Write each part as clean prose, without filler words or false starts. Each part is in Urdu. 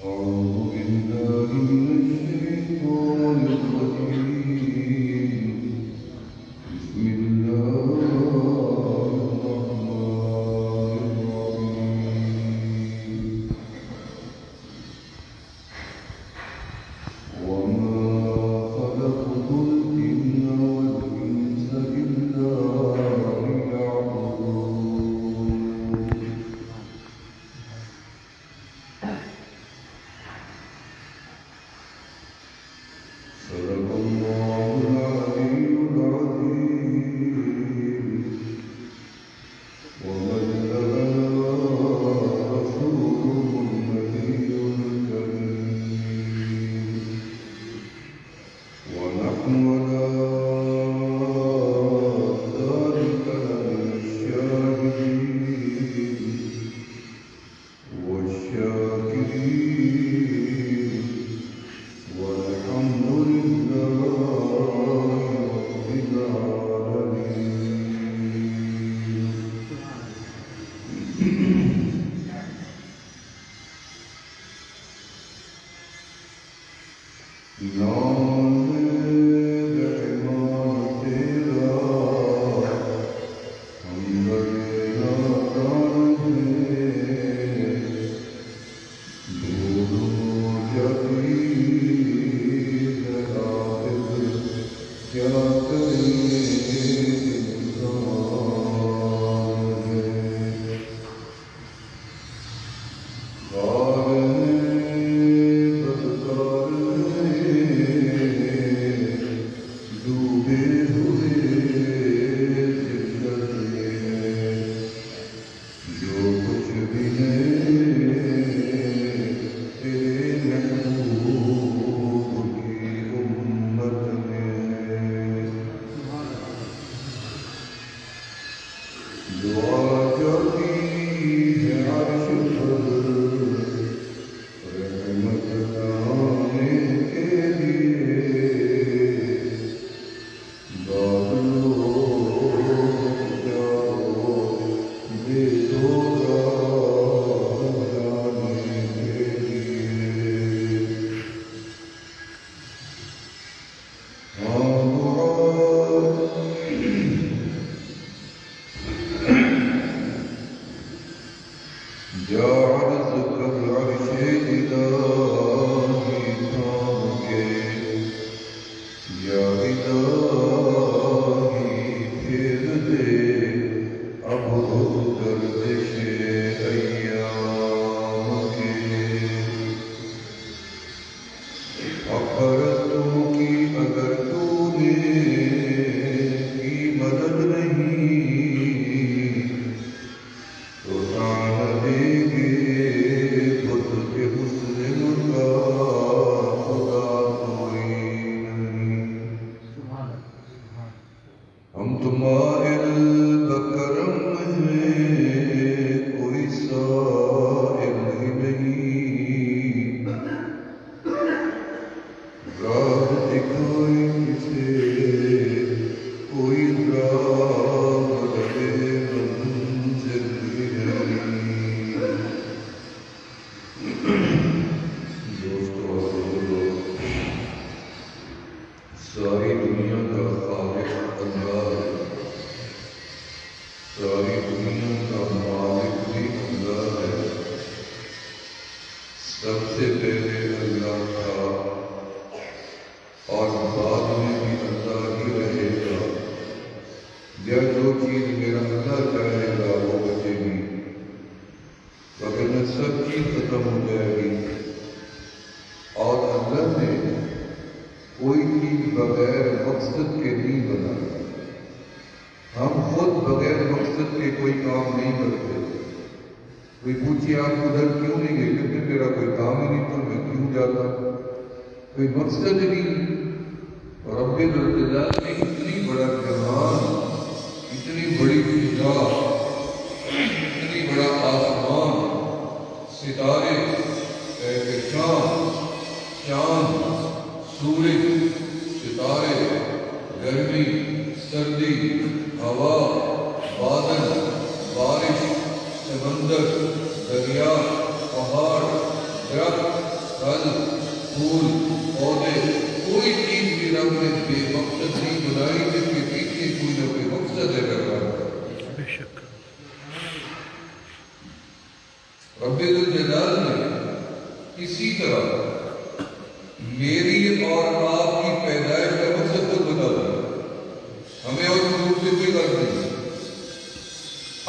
أعوذ بالله من الشيطان الرجيم بسم الله الرحمن الرحيم وما خلقت الجن والإنس إلا ليعبدون صدق الله العلي العظيم وبلغنا رسوله النبي الكريم ونحن على ذلك لمن الشاهدين والشاكرين والحمد لله رب العالمين. نام رحمان تیرا ہم بڑے نادان ہیں، دور جبھی ہے حافظ کیا کریں انسان ہے. ڈوبے ہوئے ذلت میں جو کچھ بھی ہے تیرے محبوب کی امت میں ہے. دعا جاتی ہے عرش پر رحمت لانے کے لیے، بادلوں جاؤ بے سوگا جانے کے لیے. ہاں مراد جا عرض کر عرش الہی تھام کے، یا الہی پھیر دے اب گردش ایام کے. اپرتوں کی اگر تو نے کی مدد نہیں تو جان دے گے بت کے حسن کا خدا کوئی نہیں. ہم تمہارے بکرم ہیں کوئی سائل ہی نہیں، راہ دکھائیں سے کوئی راہ لگے منزل ہی نہیں. دوستو ساری دنیا کا خالق اللہ ہے، ساری دنیا کا مالک بھی اللہ ہے. سب سے پہلے اللہ تھا اور بعد میں بھی اللہ ہی رہے گا. یا جو چیز میرا اللہ چاہے گا وہ بچے گی، وگرنہ سب چیز ختم ہو جائے گی. اور اللہ نے کوئی چیز بغیر مقصد کے نہیں بنائی. ہم خود بغیر مقصد کے کوئی کام نہیں کرتے. کوئی پوچھے آپ ادھر کیوں نہیں گئے، کیونکہ میرا کوئی کام ہی نہیں تو میں کیوں جاتا، کوئی مقصد ہی نہیں. رب العزت نے اتنی بڑا جہان، اتنی بڑی فضا، اتنی بڑا آسمان، ستارے، کہکشاں، چاند، سورج، ستارے، گرمی، سردی، ہوا، بادل، بارش، سمندر، دریا، پہاڑ، درخت، پھل پھول پودے کوئی چیز بھی رب نے بے مقصد نہیں بنائی جس کے پیچھے کوئی نہ کوئی مقصد ہے بے شک رب الجلال نے اسی طرح میری اور آپ کی پیدائش کا مقصد خود بتا دیا. ہمیں اور حضور سے کوئی غرض نہیں.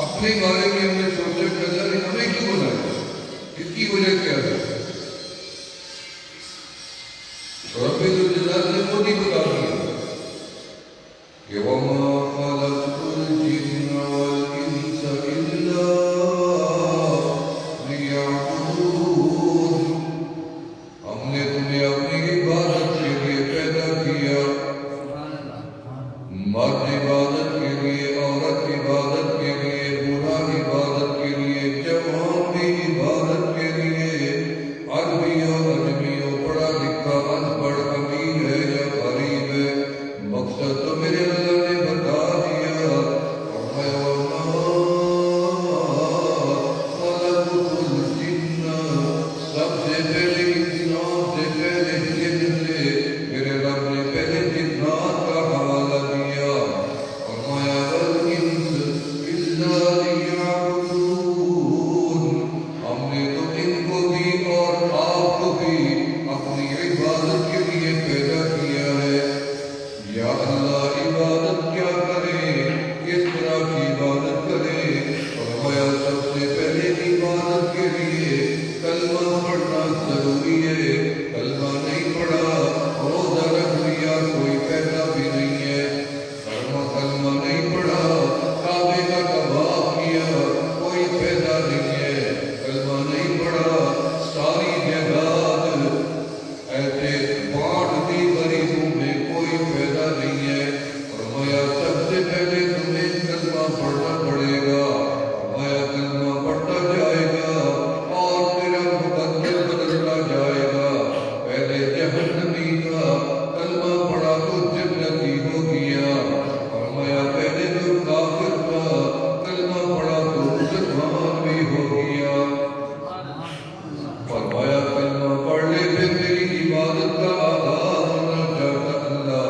اپنے بارے میں ہم نے سوچا کہ اللہ نے ہمیں کیوں بنایا, اس کی وجہ کیا ہے. رب الجلال نے خود ہی بتا دیا کہ وَمَا خَلَقْتُ الْجِنَّ وَالْإِنسَ إِلَّا لِيَعْبُدُونِ. ہم نے تمہیں اپنی عبادت کے لیے پیدا کیا, مرد عبادت کے لیے, عورت عبادت کے لیے, بوڑھا عبادت کے لیے, جوان بھی عبادت کے لیے, عربی ہو عجمی ہو, پڑھا لکھا ان پڑھ, امیر ہے یا غریب ہے, مقصد تو میرے اللہ نے بتا دیا. سب سے پہلے انسان سے پہلے جن سے میرے رب نے پہلے جنات کا حوالہ دیا. فرمایا والانس الا لیعبدون. ہم نے تو ان کو بھی اور آپ کو بھی اپنی عبادت کے لیے پیدا کیا ہے. یا اللہ عبادت کیا کریں, کس طرح کی عبادت کریں. فرمایا سب سے پہلے عبادت کے لیے کلمہ پڑھنا ضروری ہے. کلمہ نہیں پڑھا, روزہ رکھ لیا, کوئی فائدہ بھی نہیں ہے. کلمہ نہیں پڑھا, کعبے کا طواف کیا, کوئی فائدہ نہیں ہے. کلمہ نہیں پڑھا, ساری جہاد ایسے بانٹ دی غریبوں میں, کوئی فائدہ نہیں ہے. فرمایا سب سے پہلے تمہیں کلمہ پڑھنا پڑے گا. فرمایا کلمہ پڑھتا جائے گا اور تیرا مقدر بدلتا جائے گا. پہلے جہنمی تھا, کلمہ پڑھا تو جنتی ہو گیا. فرمایا پہلے جو کافر تھا, کلمہ پڑھا تو مسلمان بھی ہو گیا. فرمایا کلمہ پڑھنے پہ میری عبادت کا آغاز ہونا چاہتا اللہ.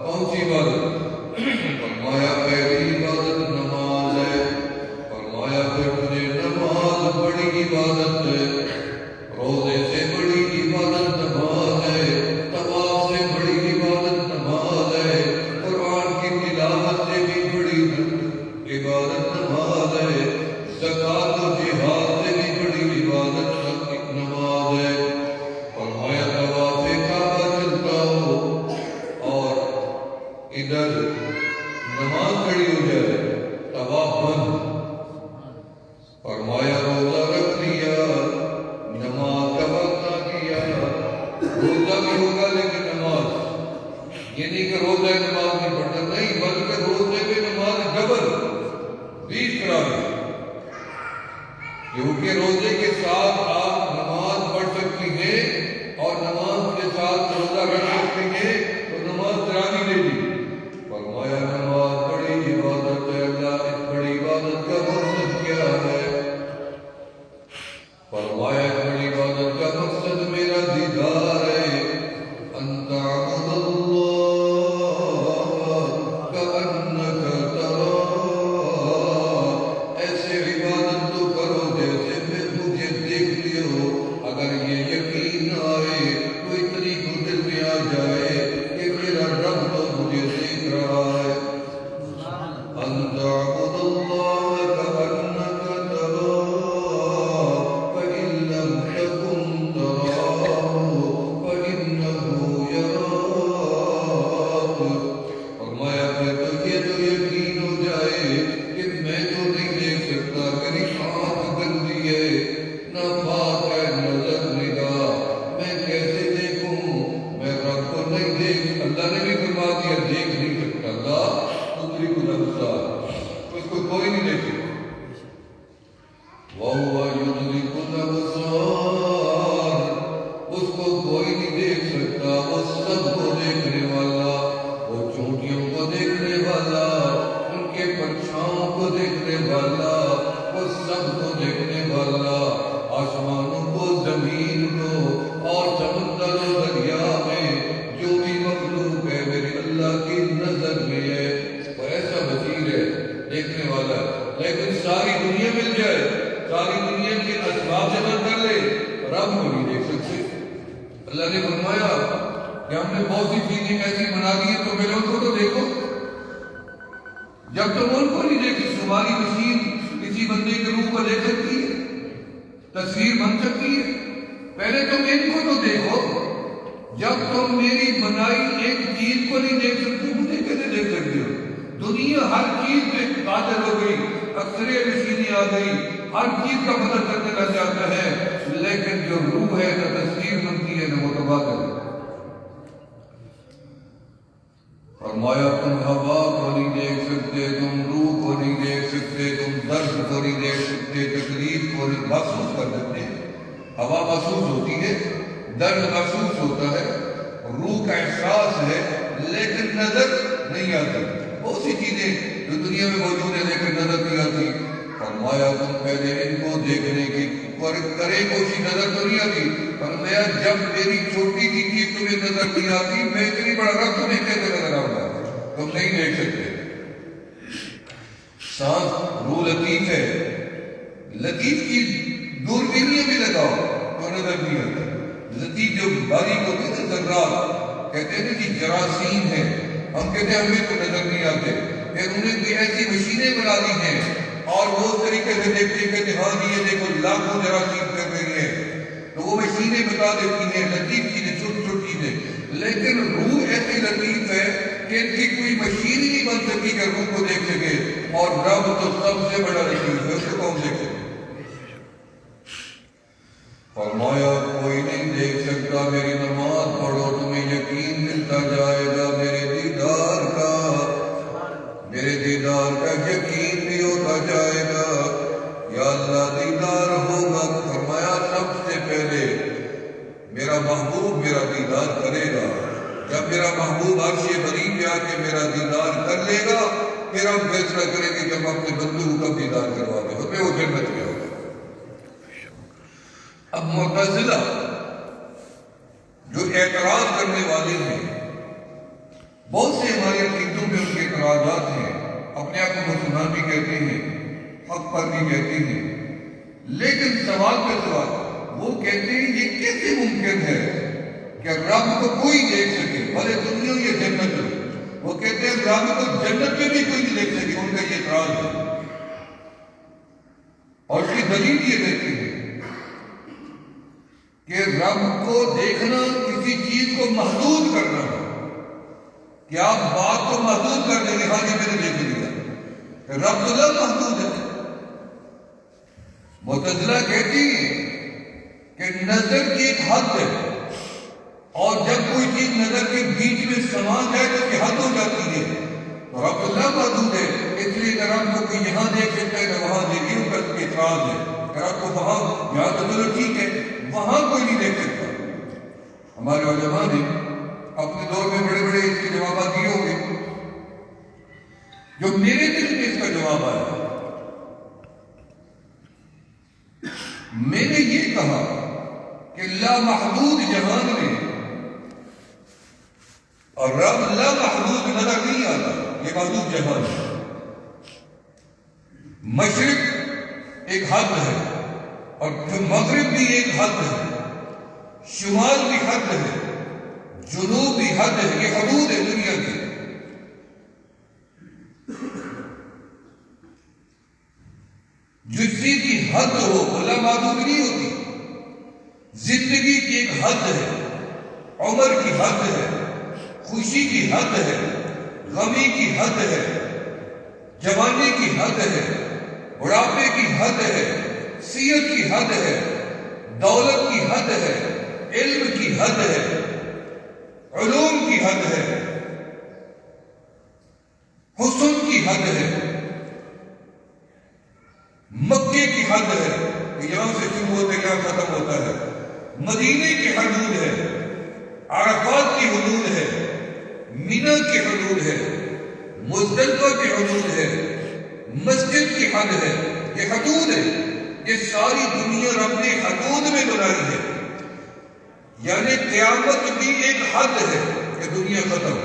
کون سی عبادت؟ فرمایا پہلی عبادت نماز ہے. فرمایا پھر تجھے نماز بڑی عبادت ہے. روزے سے بڑی عبادت نماز ہے. طواف سے بڑی عبادت نماز ہے. قرآن کی تلاوت سے بھی بڑی عبادت نماز ہے. زکوٰۃ و جہاد سے بھی بڑی عبادت نماز ہے. فرمایا کہ ہم نے بہت سی چیزیں ایسی بنا دی ہیں، تو پہلے ان کو تو دیکھو۔ جب تم ان کو نہیں دیکھی، تمہاری مشین کسی بندے کے روح کو دیکھ سکتی ہے، تصویر بن سکتی ہے؟ پہلے تم ان کو تو دیکھو۔ جب تم میری بنائی ایک چیز کو نہیں دیکھ سکتے، مجھے کیسے دیکھ سکتے ہو؟ دنیا ہر چیز پہ قادر ہو گئی، اکثر مشینیں آ گئی، ہر چیز کا مدد کرنے لگ جاتا ہے، لیکن جو روح ہے نہ تصویر بنتی ہے نہ متبادل ہے۔ فرمایا تم ہوا کو نہیں دیکھ سکتے، تم روح کو نہیں دیکھ سکتے، تم درد کو نہیں دیکھ سکتے، تکلیف کو نہیں محسوس کر سکتے ہیں۔ ہوا محسوس ہوتی ہے، درد محسوس ہوتا ہے، روح کا احساس ہے، لیکن نظر نہیں آتی۔ بہت سی چیزیں جو دنیا میں موجود ہیں لیکن نظر نہیں آتی۔ فرمایا تم پہلے ان کو دیکھنے کی کرے کوشش، نظر تو نہیں آتی۔ فرمایا جب میری چھوٹی سی چیز تمہیں نظر نہیں آتی، میں اتنی بڑا رب تمہیں کیسے نظر آؤں گا؟ تم نہیں دیکھ سکتے۔ سانس روح لطیف ہے، لطیف کی دوربینیاں بھی لگاؤ تو نظر نہیں آتی۔ لطیف جو باریک ہوتی ہے نا، ذرات کہتے ہیں کہ جراثیم ہے، ہم کہتے ہیں ہمیں تو نظر نہیں آتے، پھر انہیں کوئی ایسی مشینیں بنا دی ہیں اور وہ اس طریقے سے دیکھتے ہیں، کہتے ہیں ہاں جی یہ دیکھو لاکھوں جراثیم کر رہی ہیں، تو وہ مشینیں بتا دیتی ہیں لطیف چیزیں، چھوٹی چھوٹی چیزیں۔ لیکن روح ایسی لطیف ہے کہ ان کی کوئی مشین ہی نہیں بن سکی کہ روح کو دیکھ سکے، اور رب تو سب سے بڑا لطیف ہے، اس کو کون دیکھ سکے؟ فرمایا کوئی نہیں دیکھ سکتا، میری نماز پڑھو تمہیں یقین ملتا جائے گا میرے دیدار کا، میرے دیدار کا یقین بھی ہوتا جائے گا۔ یا اللہ دیدار ہوگا، فرمایا سب سے پہلے میرا محبوب میرا دیدار کرے گا۔ جب میرا محبوب عرش بری پہ آ کے میرا دیدار کر لے گا، پھر ہم فیصلہ کریں گے کہ ہم اپنے بندوں کو کب دیدار کروا دیں، اس میں وہ جنت میں ہوگا۔ اب معتزلہ جو اعتراض کرنے والے ہیں، بہت سے ہمارے عقیدوں پہ ان کے اعتراضات ہیں، اپنے آپ کو مسلمان بھی کہتے ہیں، حق پر بھی کہتے ہیں، لیکن سوال پہ سوال وہ کہتے ہیں یہ کیسے ممکن ہے کہ رب کو کوئی دیکھ سکے، بھلے دنیا یا جنت میں؟ وہ کہتے ہیں رب کو جنت میں بھی کوئی نہیں دیکھ سکے، ان کا یہ اعتراض ہے۔ اور اس کی دلیل یہ دیتی ہے کہ رب کو دیکھنا کسی چیز کو محدود کرنا ہے، کہ آپ بات کو محدود کر دیں گے، ہاں جی میں نے دیکھ لیا، رب تو لا محدود ہے۔ معتزلہ کہتی ہے کہ نظر کی ایک حد ہے، اور جب کوئی چیز نظر کے بیچ میں سما جائے تو اس کی حد ہو جاتی ہے، تو رب تو لا محدود ہے، اس لیے کہ رب کو کوئی یہاں دیکھ سکتا ہے کہ وہاں دیکھیے، ان کا اعتراض ہے کہ رب کو وہاں، یہاں تو چلو ٹھیک ہے، وہاں کوئی نہیں دیکھ سکتا۔ ہمارے علماء نے اپنے دور میں بڑے بڑے اس کے جوابات دیے ہوں گے، جو میرے دل میں اس کا جواب آیا، میں نے یہ کہا کہ لامحدود جہان میں اور رب لامحدود نظر نہیں آتا، یہ محدود جہان ہے۔ مشرق ایک حد ہے، اور مغرب بھی ایک حد ہے، شمال بھی حد ہے، جنوب بھی حد ہے، یہ حدود ہے دنیا کی۔ جس کی حد ہو وہ لامحدود نہیں ہوتی۔ زندگی کی ایک حد ہے، عمر کی حد ہے، خوشی کی حد ہے، غمی کی حد ہے، جوانی کی حد ہے، بڑھاپے کی حد ہے، صحت کی حد ہے، دولت کی حد ہے، علم کی حد ہے، علوم کی حد ہے، حسن کی حد ہے، مکے کی حد ہے کہ یہاں سے شروع ہوتا ہے یہاں ختم ہوتا ہے، مدینے کی حدود ہے، عرفات کی حدود ہے، مینا کی حدود ہے، مزدلفہ کی حدود ہے، مسجد کی حد ہے، یہ حدود ہے۔ یہ ساری دنیا رب نے حدود میں بنائی ہے، یعنی قیامت بھی ایک حد ہے کہ دنیا ختم،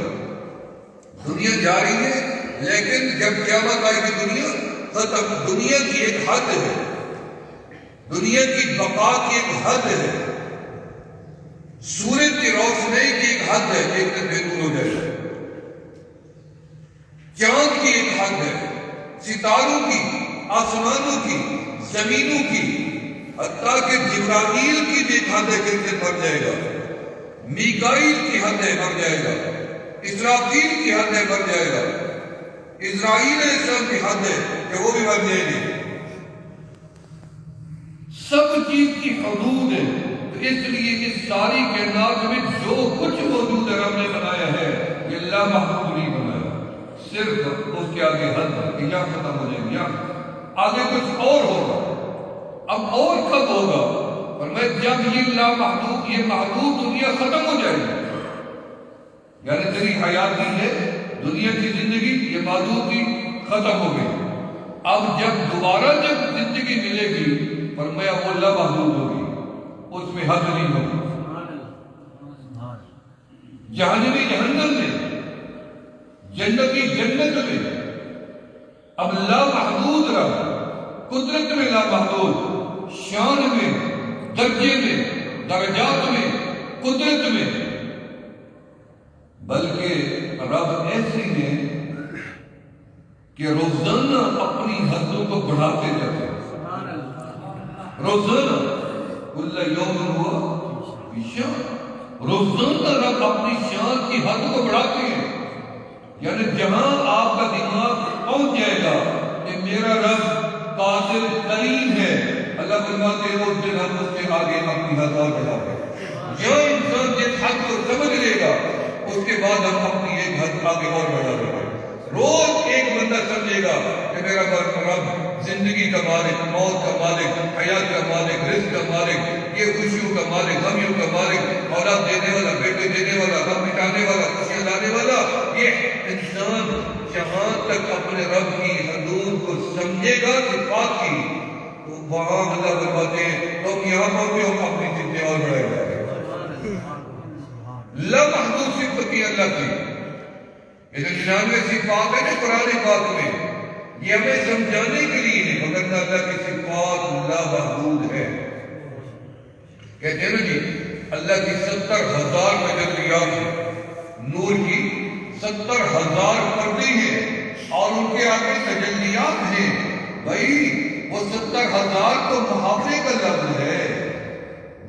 دنیا جاری ہے، لیکن جب قیامت آئے گی دنیا ختم۔ دنیا کی ایک حد ہے، دنیا کی بقا کی ایک حد ہے، سورج کی روشنی حد ہے، ایک دن بے دور ہو جائے گا۔ چاند کی ایک حد ہے، ستاروں کی، آسمانوں کی، زمینوں کی، حتیٰ کہ جبرائیل کی بھی ایک حد ہے کہ اسے مر جائے گا، میکائیل کی حد ہے مر جائے گا، اسرافیل کی حد ہے مر جائے گا، اسرائیل علیہ السلام کی حد ہے کہ وہ بھی مر جائیں گے۔ سب چیز کی حدود ہے، تو اس لیے اس ساری کائنات میں جو کچھ موجود ہے رب نے بنایا ہے یہ اللہ محدود نہیں بنایا، صرف اس کے آگے حد ہے کہ یا ختم ہو جائے گا، آگے کچھ اور ہوگا۔ اب اور کب ہوگا؟ اور میں جب یہ لامحدود، یہ محدود دنیا ختم ہو جائے گی، یعنی تیری حیات کی ہے دنیا کی زندگی، یہ محدود تھی، ختم ہو گئی۔ اب جب دوبارہ جب زندگی ملے گی فرمایا وہ لامحدود ہوگی، اس میں حد نہیں ہوگی۔ جہنمی جہنم میں، جنتی جنت میں، اب لامحدود رہا، قدرت میں لامحدود، شان میں، درجے میں، درجات میں، قدرت میں، بلکہ رب ایسے ہیں کہ روزانہ اپنی حدوں کو بڑھاتے جاتے ہیں، روزانہ کل یوم ہوا بشان، روزانہ رب اپنی شان کی حد کو بڑھاتے ہیں، یعنی جہاں آپ کا دماغ پہنچ جائے گا کہ میرا رب قادر کریم ہے، اللہ فرماتے ہیں اس دن ہم اس سے آگے اپنی حد اور بڑھاتے ہیں۔ جو انسان جس حد کو سمجھ لے گا اس کے بعد ہم اپنی ایک حد آگے اور بڑھا دیں گے۔ روز ایک بندہ سمجھے گا کہ میرا رب زندگی کا مالک، موت کا مالک، حیات کا مالک، رزق کا مالک، یہ خوشیوں کا مالک، غمیوں کا مالک، اولاد دینے والا، بیٹے دینے والا، غم مٹانے والا، خوشیاں لانے والا۔ یہ انسان جہاں تک اپنے رب کی حدود کو سمجھے گا صفات کی، تو وہاں اللہ فرماتے ہیں تم یہاں پہنچے ہو اپنی زندگی اور بڑھائے گا۔ لامحدود صفت کی اللہ کی، یہ جو 99 صفات ہے نا قرآن پاک میں، یہ ہمیں سمجھانے کے لیے ہے، مگر اللہ کی صفات لامحدود ہے۔ کہتے ہیں نا جی اللہ کی 70,000 تجلیات ہیں، نور کی 70,000 پردے ہیں اور ان کے آگے تجلیات ہیں۔ بھائی وہ 70,000 تو محاورے کا لفظ ہے،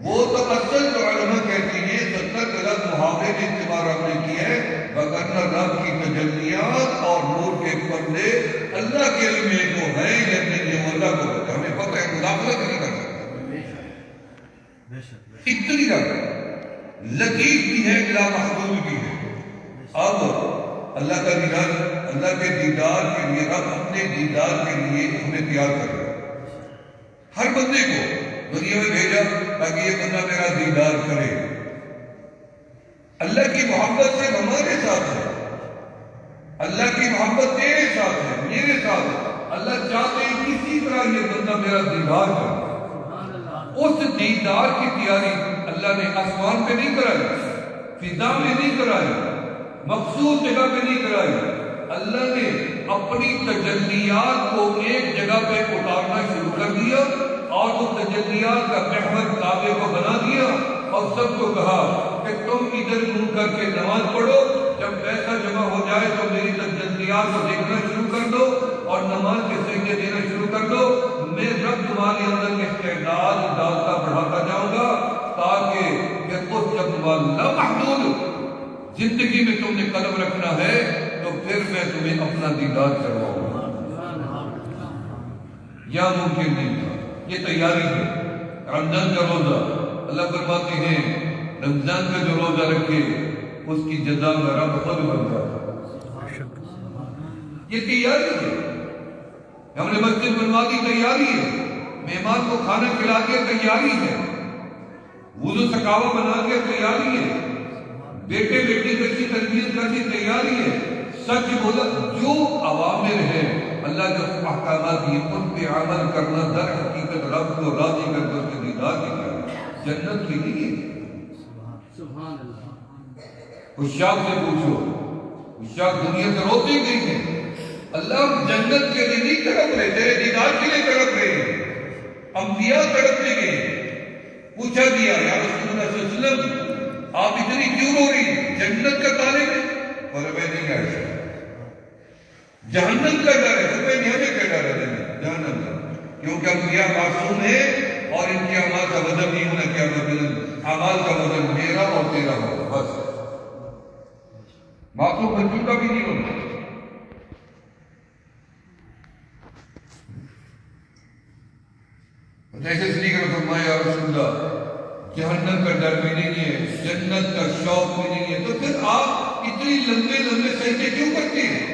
وہ تو اصل جو علماء کہتی ہیں 70 کا لفظ محاورے میں استعمال رب نے کیا ہے، وگرنہ رب کی تجلیات اور نور کے پردے اللہ کے علم میں تو ہے، لیکن یہ اللہ کو پتہ، ہمیں پتہ ہے مداخلت نہیں کر سکتا۔ اتنی رب لطیف بھی ہے، لامحدود بھی ہے۔ اب اللہ کا دیدار، اللہ کے دیدار کے لیے رب اپنے دیدار کے لیے ہمیں تیار کر رہا ہے، ہر بندے کو دنیا میں بھیجا تاکہ یہ بندہ میرا دیدار کرے۔ اللہ کی محبت سے ہمارے ساتھ ہے، اللہ کی محبت تیرے ساتھ ہے، میرے ساتھ ہے۔ اللہ چاہتے ہیں کسی طرح یہ بندہ میرا دیدار کرے۔ اس دیدار کی تیاری اللہ نے آسمان پہ نہیں کرائی، فضا میں نہیں کرائی، مخصوص جگہ پہ نہیں کرائی۔ اللہ نے اپنی تجلیات کو ایک جگہ پہ اتارنا شروع کر دیا اور اس تجلیات کا محور کعبے کو بنا دیا اور سب کو کہا کہ تم ادھر منہ کر کے نماز پڑھو، جب پیسہ جمع ہو جائے تو میری تجلیات کو دیکھنا شروع کر دو اور نماز کے سجدے دینا شروع کر دو۔ میں رب تمہارے اندر استعداد ڈالتا بڑھاتا جاؤں گا تاکہ جب لامحدود زندگی میں تم نے قدم رکھنا ہے تو پھر میں تمہیں اپنا دیدار کرواؤں گا۔ یا ممکن نہیں تھا، یہ تیاری ہے۔ رمضان کا روزہ، اللہ فرماتے ہیں رمضان کا جو روزہ رکھے اس کی جزا میں رب خود بن جاتا۔ یہ تیاری ہے، ہم نے مسجد بنوا دی، تیاری ہے، مہمان کو کھانا کھلا کے تیاری ہے، وضو سکاوا بنا کے تیاری ہے، بیٹے بیٹی کو اچھی تربیت کر کے تیاری ہے۔ سچ بولا، جو اوامر ہے اللہ کے احکامات دیے ان پہ عمل کرنا در حقیقت رب کو راضی کر کے اس کے دیدار کی تیاری، جنت کے لیے۔ سبحان اللہ۔ عشاق سے پوچھو، عشاق دنیا سے روتے گئی ہیں، اللہ جنت کے لیے نہیں تڑپ رہے، تیرے دیدار کے لیے تڑپ رہے ہیں۔ انبیاء تڑپتے گئے، پوچھا گیا یا رسول اللہ صلی اللہ علیہ وسلم آپ اتنی کیوں رو رہی ہیں؟ جنت کا طالب ہے؟ اور میں نہیں عائشہ، جہنم کا ڈر ہے؟ تمہیں نہیں، ہمیں کیا ڈر ہے جہنم کا؟ کیونکہ انبیاء معصوم ہیں اور ان کے اعمال کا وزن نہیں ہونا کیا مطلب، اعمال کا وزن میرا اور تیرا ہو، بس معصوم بچوں کا بھی نہیں ہونا۔ جیسے سلیقہ نے فرمایا یا رسول اللہ جہنم کا ڈر بھی نہیں ہے، جنت کا شوق بھی نہیں ہے، تو پھر آپ اتنی لمبے لمبے سجدے کیوں کرتے ہیں؟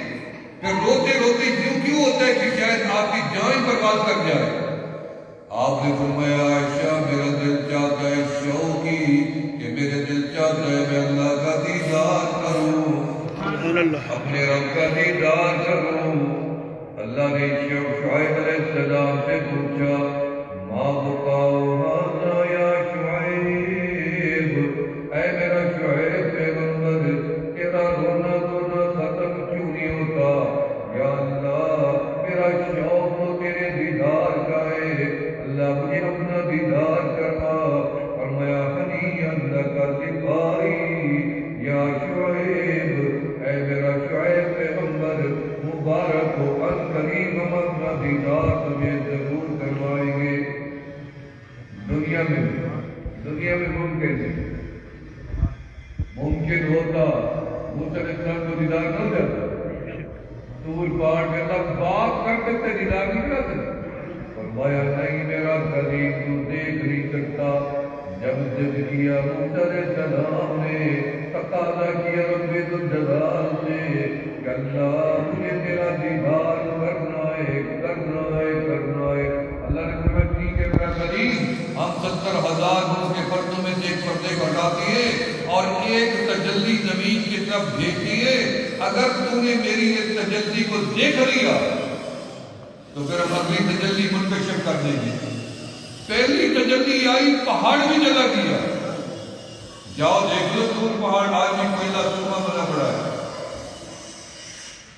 پھر روتے روتے کیوں ہوتا ہے کہ شاید آپ کی جان برباد کر جائے؟ آپ نے فرمایا عائشہ میرا دل چاہتا ہے شوقی کہ میرے دل چاہتا ہے میں اللہ کا دیدار کروں، اپنے رب کا دیدار کروں۔ اللہ نے شعیب علیہ السلام سے پوچھا ما بقاؤ ھذا یا شعیب، اے میرا شعیب پیغمبر تیرا رونا دھونا ختم کیوں نہیں ہوتا؟ یا اللہ میرا شوق تو تیرے دیدار کا ہے، اللہ مجھے اپنا دیدار کرنا۔ فرمایا ہنی لک لقائی یا شعیب، اے میرا شعیب پیغمبر مبارک ہو، ان قریب ہم اپنا دیدار تمہیں ضرور کروائیں گے۔ دنیا میں ممکن ہوتا موسیٰ علیہ السلام کو دیدار نہ ہو جاتا؟ طور پہاڑ میں اللہ بات کر سکتے دیدار نہیں کر سکتے؟ فرمایا نہیں میرا قریب تو دیکھ نہیں سکتا۔ جب ضد کیا موسیٰ علیہ السلام نے، تقاضا کیا رب ذوالجلال سے کہ اللہ مجھے تیرا دیدار کرنا ہے کرنا ہے کرنا ہے۔ اللہ نے فرمایا ٹھیک ہے میرا قریب، ہم 70,000 نور کے پردوں میں سے ایک پردے کو ہٹا دیے اور ایک تجلی زمین کی طرف بھیج دیے۔ اگر تو نے میری اس تجلی کو دیکھ لیا تو پھر ہم اگلی تجلی منتشر کر دیں گے۔ پہلی تجلی آئی پہاڑ بھی جلا دیا، جاؤ دیکھ لو دور پہاڑ آج بھی کوئلہ سرما بنا پڑا ہے۔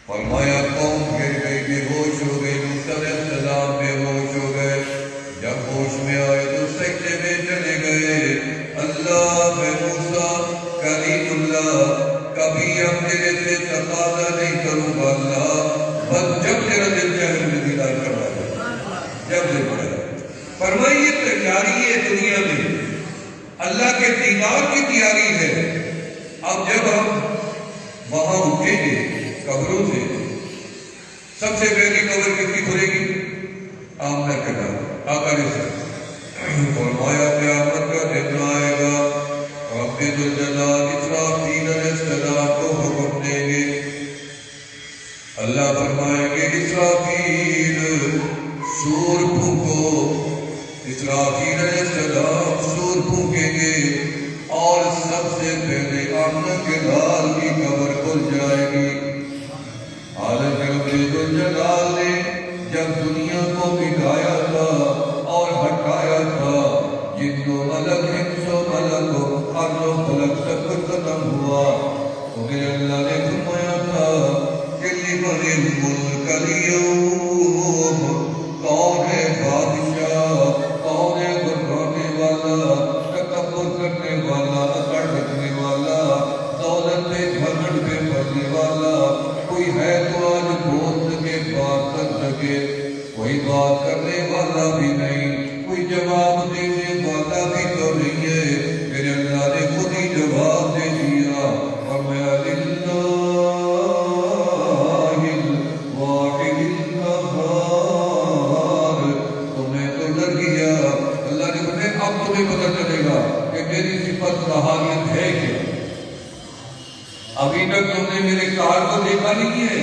فرمایا قوم گر گئی، بے ہوش ہو گئی، موسیٰ علیہ السلام بے ہوش ہو گئے۔ جب ہوش میں آئے تو سجدے میں چلے گئے۔ اللہ اے موسیٰ کلیم اللہ، کبھی اب تیرے سے تقاضا نہیں کروں گا اللہ، بس جب تیرا دل چاہے میں دیدار کروا دے، جب دل چاہے۔ فرمائی یہ تیاری ہے دنیا میں، اللہ کے دیدار کی تیاری ہے۔ اب جب ہم وہاں اٹھیں گے قبروں سے، سب سے پہلی قبر کس کی کھلے گی؟ آمنہ کا نام آقا علیہ السلام۔ فرمایا قیامت کا دن آئے گا، رب ذوالجلال اسرافیل علیہ السلام کو حکم دیں گے۔ اللہ فرمائیں گے اسرافیل سور پھونکو۔ اسرافیل علیہ السلام سور پھونکیں گے اور سب سے پہلے آمنہ کے لال کی قبر کھل جائے گی۔ حالت رب ذوالجلال نے جب دنیا کو مٹایا تھا اور ہٹایا تھا، جن و ملک انس و ملک ارض و فلک سب کچھ ختم ہوا، تو میرے اللہ نے فرمایا تھا کہ لمن الملک اليوم، کون ہے بادشاہ، کون ہے گھبرانے والا، تکبر کرنے والا، اکڑ رکھنے والا، دولت پہ گھمنڈ پہ پڑنے والا، کوئی ہے تو آج بول سکے بات کر سکے؟ کوئی بات کرنے والا بھی نہیں، کوئی جواب دینے والا بھی تو نہیں ہے۔ میرے اللہ نے خود ہی جواب دے دیا، فرمایا للہ الواحد القہار۔ تمہیں تو ڈر گیا، اللہ نے فرمایا اب تمہیں پتہ چلے گا کہ میری صفت قہاریت ہے کیا۔ ابھی تک تم نے میرے قہر کو دیکھا نہیں ہے،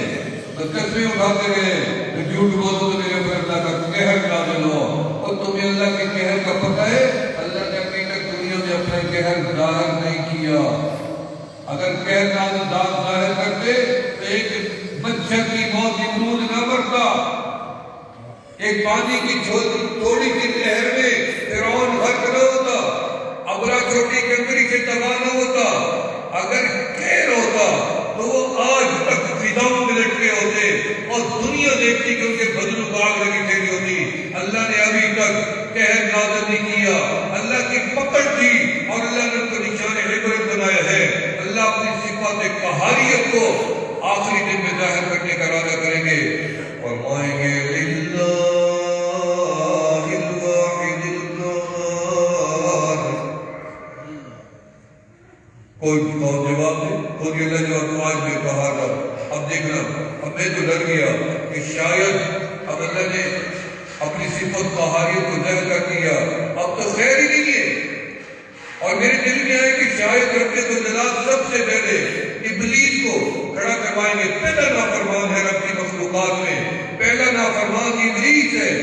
قسمیں اٹھاتے رہے، جھوٹ بولو تو میرے اوپر اللہ کا قہر نازل ہو، اور تمہیں اللہ کے قہر کا پتہ ہے؟ اللہ نے ابھی تک دنیا میں اپنا قہر ظاہر نہیں کیا۔ اگر قہر ظاہر کرتے تو ایک مچھر کی موت نمرود نہ مرتا، ایک پانی کی تھوڑی سی نہر میں فرعون غرق نہ ہوتا، ابرا چھوٹی کنکری سے تباہ نہ ہوتا۔ اگر قہر ہوتا تو وہ آج تک فضاؤں میں لٹکے ہوتے اور دنیا دیکھتی کہ ان کے بدن و باغ لگی پھیلی ہوتی۔ اللہ نے ابھی تک قہر نازل نہیں کیا، اللہ کی پکڑ تھی اور اللہ نے ان کو نشان عبرت بنا کو آخری دن میں ظاہر کرنے کا ارادہ کریں گے، فرمائیں گے للہ الواحد القہار۔ کوئی کون جواب دے؟ خود یہ اللہ جواب آج میں کہا تھا۔ اب دیکھنا، اب میں تو ڈر گیا کہ شاید اب اللہ نے اپنی صفت قہاریت کو ظاہر کر دیا، اب تو خیر ہی نہیں ہے۔ اور میرے دل میں آئے کہ شاید رب الجلال سب سے پہلے ابلیس کو کھڑا کروائیں گے۔ پہلا نافرمان ہے رب کی مخلوقات میں، پہلا نافرمان ابلیس ہے۔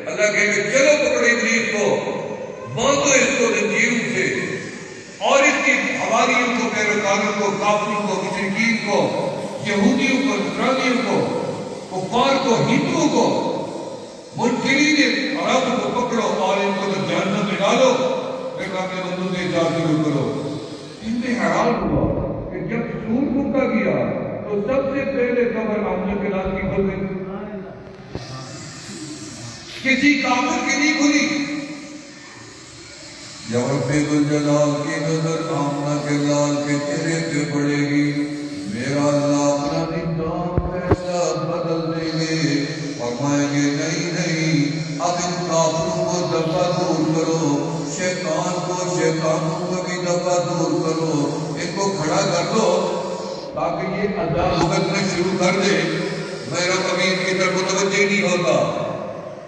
اللہ کہے کہ چلو پکڑو ابلیس کو، باندھو اس کو زنجیروں سے، اور اس کی حواریوں کو، پیروکاروں کو، کافروں کو، مشرکین کو، یہودیوں کو، نصرانیوں کو، کفار کو، ہندوؤں کو، منکرین حرام کو پکڑو اور ان کو تو جہنم میں ڈالو۔ پھر اپنے بندوں سے اجازت شروع کرو۔ ان میں حیران ہوا کہ جب سور پھونکا گیا تو سب سے پہلے قبر آمنہ کے نام کی کھل گئی، کسی کافر کی نہیں کھلی۔ جب رب الجلال کی نظر آمنہ کے لال کے چہرے پہ پڑے گی، میرا اللہ اپنا نظام فیصلہ بدل دیں گے، فرمائیں گے نہیں نہیں، اب ان کافروں کو دفع دور کرو، شیطان کو، شیطانوں کو بھی دفع دور کرو، ان کو کھڑا کر دو تاکہ یہ عذاب بھگتنا شروع کر دے۔ میرا امیر کی طرف متوجہ نہیں ہوتا،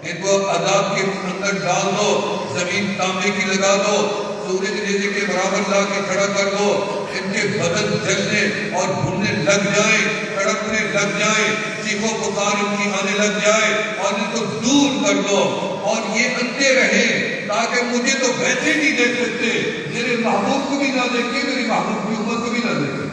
ان کو عذاب کے اندر ڈال دو، زمین تانبے کی لگا دو، سورج نیزے کے برابر لا کے کھڑا کر دو، ان کے بدن جلنے اور بھوننے لگ جائیں، کڑکنے لگ جائیں، چیخو پکار ان کی آنے لگ جائے، اور ان کو دور کر دو، اور یہ اندھے رہیں تاکہ مجھے تو ویسے نہیں دیکھ سکتے، میرے محبوب کو بھی نہ دیکھیں، میری محبوب کی امت کو بھی نہ دیکھیں۔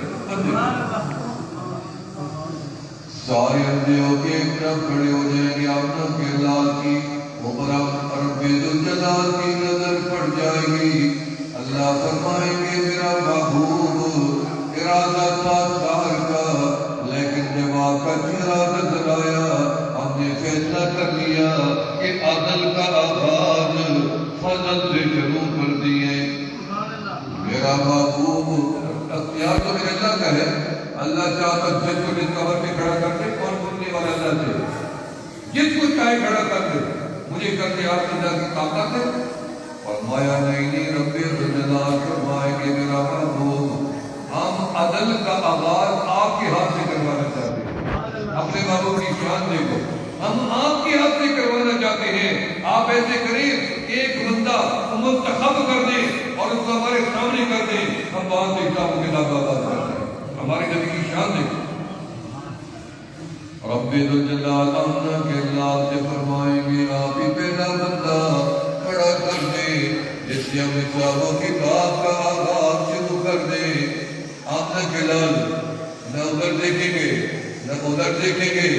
سارے اندھے ہو کے ایک طرف کھڑے ہو جائیں گے، آمنہ کے لال کی اوپر رب الجلال کی نظر پڑ جائے گی۔ اللہ فرمائیں گے میرا محبوب ارادہ تھا دار کا، لیکن جب آپ کا چہرہ نظر آیا ہم نے فیصلہ کر لیا کہ عدل کا آغاز فضل سے شروع کر دیے۔ میرا محبوب اختیار تو میرے اللہ کا ہے، اللہ چاہتا جس کو جس قبر میں کھڑا کر دے، کون سننے والا اللہ سے، جس کو چاہے کھڑا کر دے، مجھے کرتے آپ اللہ کی طاقت ہے۔ فرمایا نہیں، رب الجلال فرمائے کہ میرا محبوب ہم عدل کا آغاز آپ کے ہاتھ سے کروانا چاہتے ہیں۔ اپنے محبوب کی شان دیکھو، ہم آپ کے ہاتھ سے کروانا چاہتے ہیں۔ آپ ایسے کریں، ایک بندہ منتخب کر دیں اور اس کو ہمارے سامنے کر دیں، ہم وہاں سے حساب کے ساتھ آغاز کرتے ہیں۔ ہمارے نبی کی شان دیکھو۔ رب الجلال آمنہ کے لال سے فرمائیں گے آپ ہی پہلا بندہ کھڑا کر دے، جس سے ہم حساب و کتاب کا آغاز شروع کر دے۔ آمنہ کے لال نہ ادھر دیکھیں گے، نہ ادھر دیکھیں گے،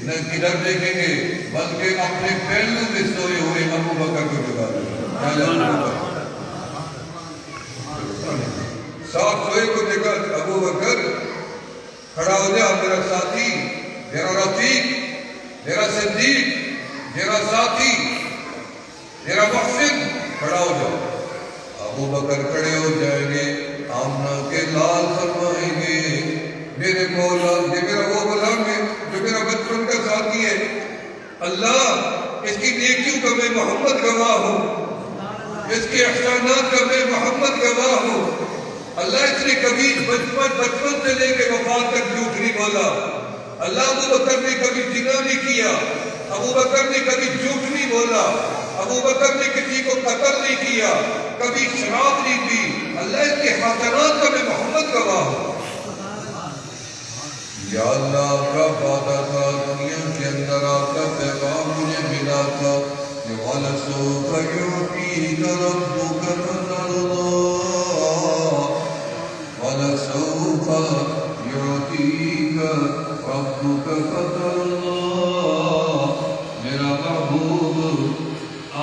نہ کدھر دیکھیں گے، بلکہ اپنے پہلو میں سوئے ہوئے ابو بکر کو جگا دے۔ ساتھ سوئے کو دیکھا ابو بکر کھڑا ہو جا، میرا ساتھی، میرا رفیق، میرا صدیق، میرا ساتھی، میرا محسن، کھڑا ہو جاؤ۔ ابو بکر کھڑے ہو جائیں گے، آمنہ کے لال فرمائیں گے میرے مولا، یہ میرا وہ غلام ہے جو میرا بچپن کا ساتھی ہے، اللہ اس کی نیکیوں کا میں محمد گواہ ہوں، اس کے احسانات کا میں محمد گواہ ہوں۔ اللہ اس نے کبھی بچپن سے لے کے وفات تک جھوٹ نہیں بولا۔ اللہ ابو بکر نے کبھی زنا نہیں کیا، ابو بکر نے کبھی جھوٹ نہیں بولا، ابو بکر نے کسی کو قتل نہیں کیا، کبھی شراب نہیں پی۔ اللہ اس کے حسنات کا میں محمد گواہ ہوں۔ یا اللہ آپ کا وعدہ تھا، دنیا کے اندر آپ کا پیغام مجھے ملا تھا کہ وَلَسَوْفَ يُعْطِيكَ رَبُّكَ فَتَرْضَىٰ، وَلَسَوْفَ يُعْطِيكَ رَبُّكَ فَتَرْضَىٰ۔ میرا محبوب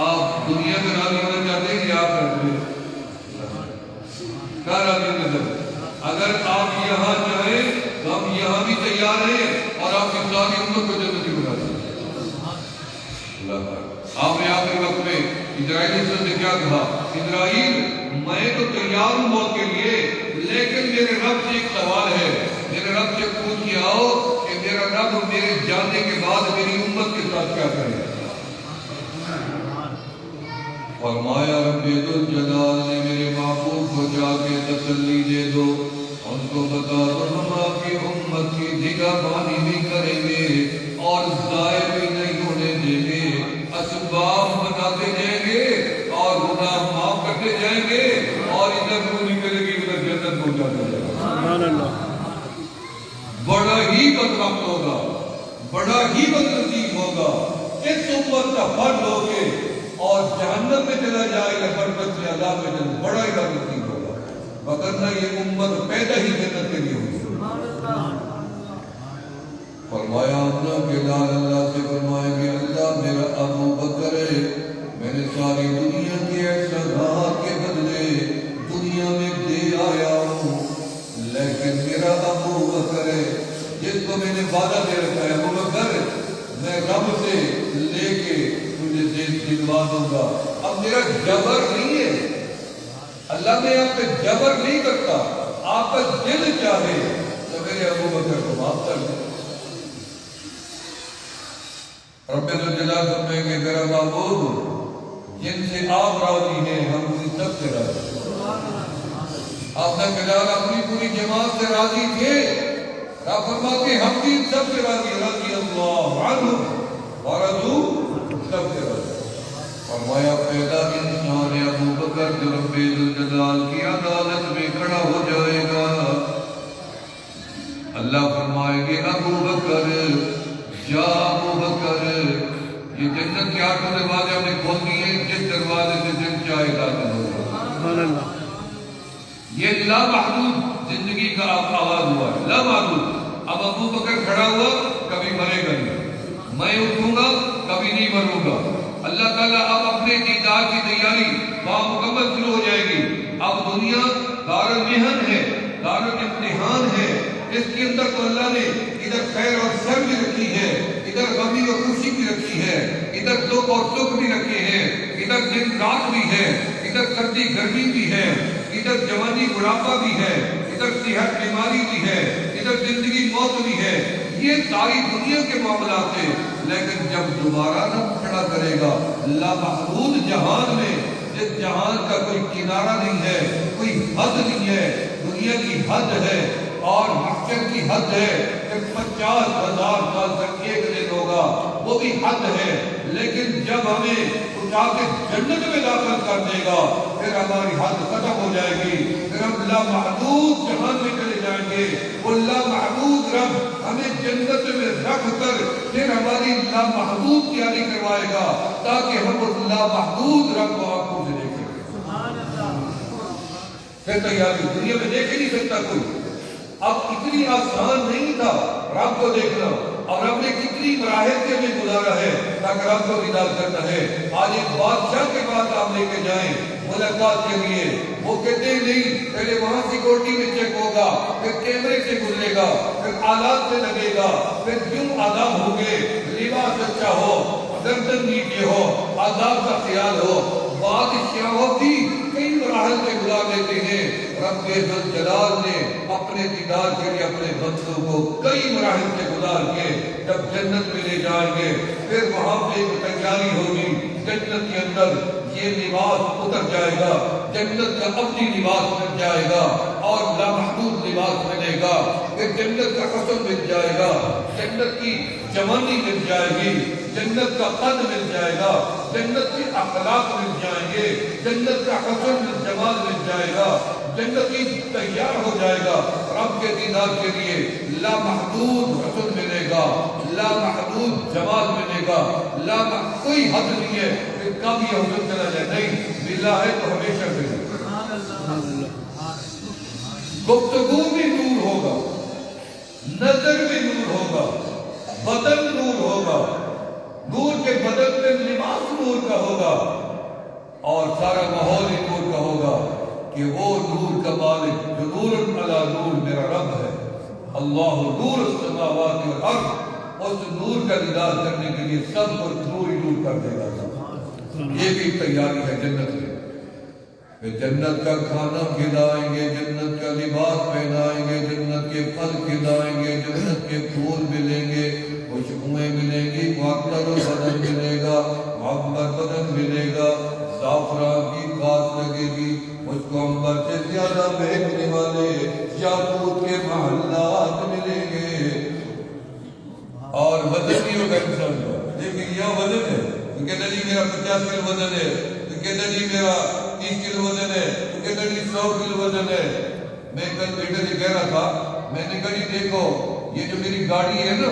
آپ دنیا میں راضی ہونا چاہتے ہیں کہ آپ کرتے ہیں؟ کیا راضی ہونا چاہتے ہیں؟ اگر آپ یہاں جائیں تو ہم یہاں بھی تیار ہیں اور آپ کی ساری امت کو جنتی بنا دیں۔ آپ نے آخری وقت میں اسرائیل سے کیا کہا؟ اسرائیل میں تو تیار ہوں موت کے لیے، لیکن میرے رب سے ایک سوال ہے، میرے رب سے پوچھ کے آؤ کہ میرا رب میرے جانے کے بعد میری امت کے ساتھ کیا کرے. فرمایا رب ذوالجلال نے میرے محبوب کو جا کے تسلی دے دو، ان کو بتا دو ہم آپ کی امت کی نگاہ بانی بھی کریں گے اور ضائع بھی نہیں ہونے دیں گے، اسباب بناتے جائیں گے اور گناہ معاف کرتے جائیں گے اور ادھر پوری ملے گی ادھر جنت پہنچاتے جائیں گے. سبحان اللہ. بڑا ہی بدبخت ہوگا، بڑا ہی بدنصیب ہوگا اس امت کا فرد ہو کے اور جہنم میں چلا جائے گا، برکت سے عذاب میں چلا، بڑا ہی بدنصیب ہوگا. وگرنہ یہ امت پیدا ہی جنت کے لیے ہوگی. فرمایا اللہ کے لال اللہ سے فرمائیں گے اللہ میرا ابو بکر ہے، میں نے ساری دنیا کے احسانات کے بدلے دنیا میں دے آیا ہوں، لیکن میرا ابو بکر ہے جس کو میں نے وعدہ دے رکھا ہے، ابو بکر میں رب سے لے کے تجھے دلوا دوں گا. اب میرا جبر نہیں ہے، اللہ میں آپ پہ جبر نہیں کرتا، آپ کا دل چاہے تو میرے ابو بکر کو معاف کر دیں. رب ذوالجلال فرمائیں گے میرا معبود جن سے آپ راضی ہیں ہم ان سب سے راضی ہیں. آپ نے بلال اپنی پوری جماعت سے راضی تھے، رب فرماتے ہیں ہم بھی ان سب سے راضی ہیں، رضی اللہ عنہم ورضوا سب سے راضی. فرمایا پہلا انسان ابو بکر جو رب ذوالجلال کی عدالت میں کھڑا ہو جائے گا، اللہ فرمائیں گے ابو بکر جا ابو بکر، یہ جنت کے 8 دروازے ہم نے کھول دیے، جس دروازے سے دل چاہے داخل ہو جائے. یہ لامحدود زندگی کا آغاز ہوا ہے، لامحدود. اب ابو بکر کھڑا ہوا کبھی مرے گا نہیں، میں اٹھوں گا کبھی نہیں مروں گا. اللہ تعالیٰ اب اپنے دیدار کی تیاری وہاں مکمل شروع ہو جائے گی. اب دنیا دار المحن ہے، دار الامتحان ہے، اس کے اندر تو اللہ نے ادھر خیر اور شر بھی رکھی ہے، ادھر غمی اور خوشی بھی رکھی ہے، ادھر دکھ اور سکھ بھی رکھے ہیں، ادھر دن رات بھی ہے، ادھر سردی گرمی بھی ہے، ادھر جوانی بڑھاپا بھی ہے، ادھر صحت بیماری بھی ہے، ادھر زندگی موت بھی ہے. یہ ساری دنیا کے معاملات ہیں، لیکن جب دوبارہ رب کھڑا کرے گا لامحدود جہان میں، جس جہان کا کوئی کنارہ نہیں ہے، کوئی حد نہیں ہے، دنیا کی حد ہے اور محشر کی حد ہے کہ 50,000 سال تک ایک دن ہوگا، وہ بھی حد ہے. لیکن جب ہمیں اٹھا کے جنت میں داخل کر دے گا پھر ہماری حد ختم ہو جائے گی، پھر ہم لامحدود جہان میں چلے جائیں گے. وہ لامحدود رب ہمیں جنت میں رکھ کر پھر ہماری لامحدود تیاری کروائے گا تاکہ ہم اس لامحدود رب کو آنکھوں سے دیکھیں. پھر تیاری دنیا میں دیکھ ہی نہیں سکتا کوئی. اب اتنی آسان نہیں تھا رب کو دیکھنا، اور رب نے کتنی مراحل کے میں گزارا ہے تاکہ رب کو دیدار کرنا ہے. آج ایک بادشاہ کے پاس آپ لے کے جائیں ملاقات کے لیے، وہ کہتے ہیں نہیں پہلے وہاں سیکورٹی میں چیک ہوگا، پھر کیمرے سے گزرے گا، پھر آلات سے لگے گا، پھر کیوں آداب ہوں گے، لباس اچھا ہو، گردن نیچے ہو، آداب کا خیال ہو. بادشاہوں بھی کئی مراحل سے گزار لیتے ہیں. رب ذوالجلال نے اپنے دیدار کے لیے اپنے بندوں کو کئی مراحل سے گزار کے جب جنت میں لے جائیں گے پھر وہاں پہ ایک تیاری ہوگی. جنت کے اندر یہ لباس اتر جائے گا، جنت کا اپنی لباس مل جائے گا اور لامحدود لباس ملے گا. پھر جنت کا حسن مل جائے گا، جنت کی جوانی مل جائے گی، جنت کا قد مل جائے گا، جنت کے اخلاق مل جائیں گے، جنت کا حسن جمال مل جائے گا. جنتی تیار ہو جائے گا رب کے دیدار کے لیے. لامحدود حسن ملے گا، لامحدود جمال ملے گا، کوئی حد نہیں ہے کہ کب یہ حسن چلا جائے. نہیں، ملا ہے تو ہمیشہ ملے گا. گفتگو بھی نور ہوگا، نظر بھی نور ہوگا، بدن نور ہوگا، نور کے بدن میں لباس نور کا ہوگا اور سارا ماحول ہی نور کا ہوگا کہ وہ نور کا مالک جو نور علی نور میرا رب ہے. اللہ نور السماوات والارض، اس نور کا دیدار کرنے کے لیے سب کو نور ہی نور کر دے گا. یہ بھی تیاری ہے جنت میں. جنت کا کھانا کھلائیں گے، جنت کا لباس پہنائیں گے، جنت کے کے پھل کھلائیں گے، جنت کے پھول ملیں گے، خوشبوئیں ملیں گی، معطر بدن ملے گا، معمر بدن ملے گا، زعفران کی خاص لگے گی، مجھ کو عنبر سے زیادہ مہکنے والے یاقوت کے محلات ملیں گے۔ اور وزن نہیں ہوگا انسان کا، لیکن یہاں وزن ہے تو کہتا جی میرا 50 کلو وزن ہے، تو کہتا جی میرا 30 کلو وزن ہے، تو کہتا جی 100 کلو وزن ہے۔ میں کل بیٹے سے کہہ رہا تھا، میں نے کہا جی دیکھو یہ جو میری گاڑی ہے نا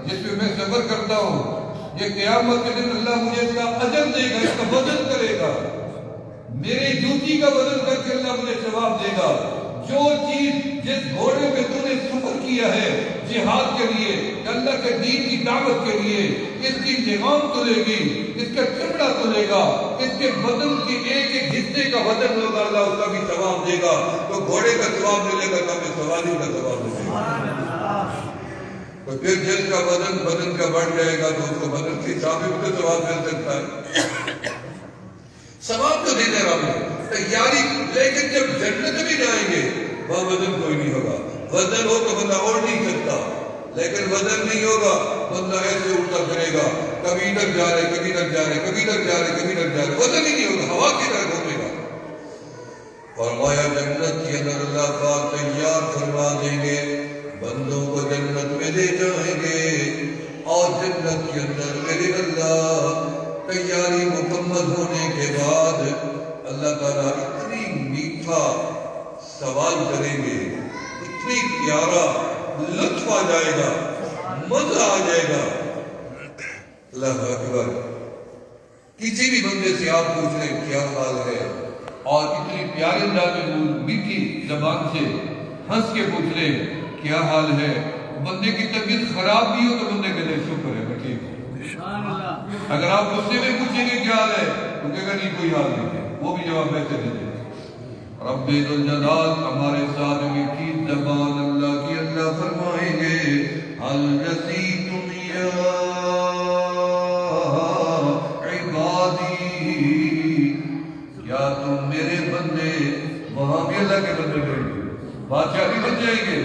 جس پہ میں سفر کرتا ہوں، یہ قیامت کے دن اللہ مجھے اس کا اجر دے گا، اس کا وزن کرے گا، میرے جوتی کا وزن کر کے اللہ مجھے ثواب دے گا۔ جو چیز جس گھوڑے پہ تو نے سفر کیا ہے جہاد کے لیے، اللہ کے دین کی دعوت کے لیے، اس کی انتظام تلے گی، اس کا چمڑا تلے گا، اس کے بدن کے ایک ایک حصے کا وزن ہوگا، اللہ اس کا بھی ثواب دے گا۔ تو گھوڑے کا ثواب ملے گا تو ہمیں سواری کا ثواب ملے گا۔ تو پھر جس کا وزن بدن کا بڑھ جائے گا تو اس کو بدن کے حساب میں بھی ثواب مل سکتا ہے۔ ثواب تو دینے رہا ہے تیاری، لیکن جب جنت میں جائیں گے وہاں وزن کوئی نہیں ہوگا۔ وزن ہو تو بندہ اوڑھ نہیں سکتا، لیکن وزن نہیں ہوگا، بندہ ایسے اٹھتا پھرے گا، کبھی ادھر جا رہے کبھی ادھر جا رہے کبھی ادھر جا رہے کبھی ادھر جا رہے، وزن ہی نہیں ہوگا، ہوا کی طرح گھومے گا۔ فرمایا جنت کے اندر اللہ پاک تیار فرما دیں گے، بندوں کو جنت میں لے جائیں گے، اور جنت کے اندر میرے اللہ تیاری مکمل ہونے کے بعد اللہ تعالیٰ اتنی میٹھا سوال کریں گے، اتنی پیارا لطف آ جائے گا، مزہ آ جائے گا۔ اللہ اکبر، کسی بھی بندے سے آپ پوچھ لیں کیا حال ہے، اور اتنی پیاری انداز میں میٹھی زبان سے ہنس کے پوچھ لیں کیا حال ہے، بندے کی طبیعت خراب بھی ہو تو بندے کہتے شکر ہے میں ٹھیک ہوں۔ اگر آپ غصے میں پوچھیں گے کیا حال ہے تو کہے گا نہیں کوئی حال نہیں ہے، وہ بھی جواب ویسے دے دے۔ رب ذوالجلال ہمارے ساتھ میٹھی زبان اللہ کی، اللہ فرمائیں گے هل رسیتم یا عبادی، کیا تم میرے بندے، وہاں بھی اللہ کے بندے رہیں گے، بادشاہ بھی بن جائیں گے،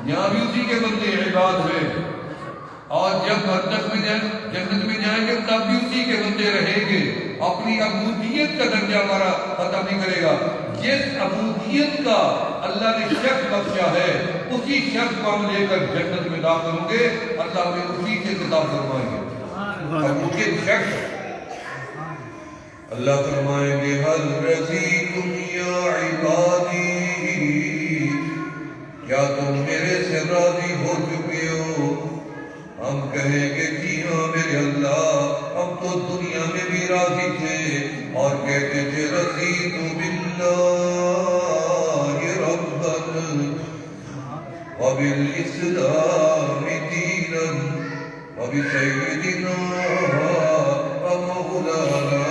یہاں بھی اسی کے بندے عباد ہیں، اور جب جنت میں جائیں گے تب بھی اسی کے بندے رہیں گے۔ اپنی عبودیت کا درجہ ہمارا ختم نہیں کرے گا، جس عبودیت کا اللہ نے شخص بخشا ہے اسی شخص کو ہم لے کر جنت میں داخل ہوں گے، اللہ ہمیں اسی سے خطاب فرمائیں گے۔ عبودیت شخص، اللہ فرمائیں گے هل رضیتم یا عبادی، کیا تم میرے سے راضی ہو چکے ہو؟ ہم کہیں گے جی ہاں میرے اللہ، ہم تو دنیا میں بھی راضی تھے اور کہتے تھے رضیت باللہ ربا وبالاسلام دینا وبسیدنا ومولانا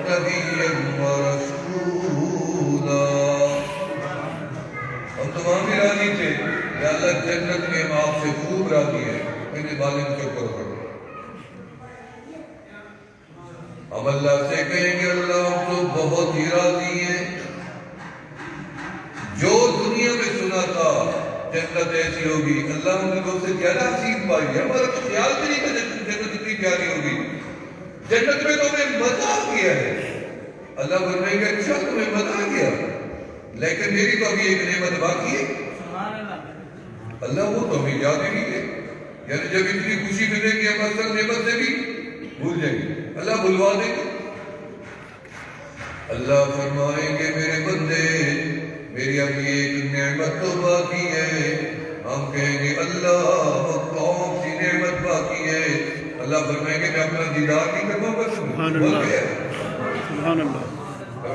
نبیا ورسولا۔ ہم تمام بھی راضی تھے کہ اللہ جنت میں ہم آپ سے خوب راضی ہے، میرے والد کے اوپر پڑھو۔ ہم اللہ سے کہیں گے اللہ ہم تو بہت ہی راضی ہیں، جو دنیا میں سنا تھا جنت ایسی ہوگی، اللہ ہم نے اس سے زیادہ حسین پائی ہے، ہمارا تو خیال بھی نہیں تھا جنت اتنی پیاری ہوگی، جنت میں تو ہمیں مزہ آ گیا ہے۔ اللہ فرمائیں گے اچھا تمہیں مزہ آ گیا، لیکن میری تو ابھی ایک نعمت باقی ہے۔ اللہ وہ تو ہمیں یاد ہی نہیں ہے، یعنی جب اتنی خوشی ملے گی ہم اصل نعمت سے بھی بھول جائیں گے، اللہ بھلوا دیں گے۔ اللہ فرمائیں گے میرے بندے میری ابھی ایک نعمت تو باقی ہے، ہم کہیں گے اللہ وہ کون سی نعمت باقی ہے؟ اللہ فرمائیں گے میں اپنا دیدار نہیں کروا بس سبحان اللہ،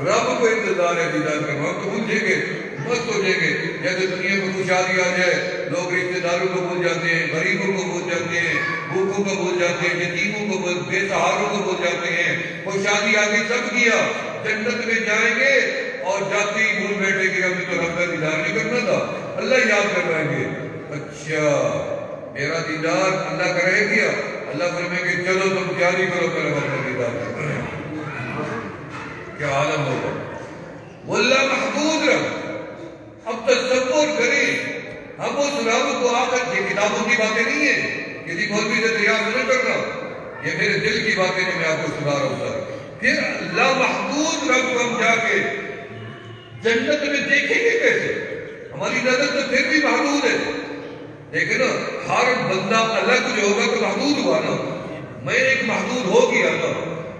رب کو انتظار ہے دیدار کروا، تو بھول گے مست ہو جائیں گے۔ جیسے دنیا میں خوشحالی آ جائے لوگ رشتے داروں کو بھول جاتے ہیں، غریبوں کو بھول جاتے ہیں، بھوکوں کو بھول جاتے ہیں، یتیموں کو بے سہاروں کو بھول جاتے ہیں، خوشحالی آگے سب کیا، جنت میں جائیں گے اور جاتے ہی بھول بیٹھے کہ ہمیں تو رب کا دیدار نہیں کرنا تھا، اللہ یاد کروائیں گے اچھا میرا دیدار اللہ کا رہ گیا، اللہ فرمائیں گے چلو تم تیاری کرو پہلے رب کا دیدار کرنا ہے۔ کیا عالم ہوگا وہ اللہ محبوب رب، اب تصور کریں ہم اب اس رب کو آ کر، یہ کتابوں کی باتیں نہیں ہیں، کسی مولوی سے دریافت نہیں کر رہا، یہ میرے دل کی باتیں جو میں آپ کو سنا رہا ہوں سر۔ پھر لامحدود رب کو ہم جا کے جنت میں دیکھیں گے کیسے؟ ہماری نظر تو پھر بھی محدود ہے، لیکن ہر بندہ الگ جو ہوگا تو محدود ہوا نا، میں ایک محدود ہو گیا نا،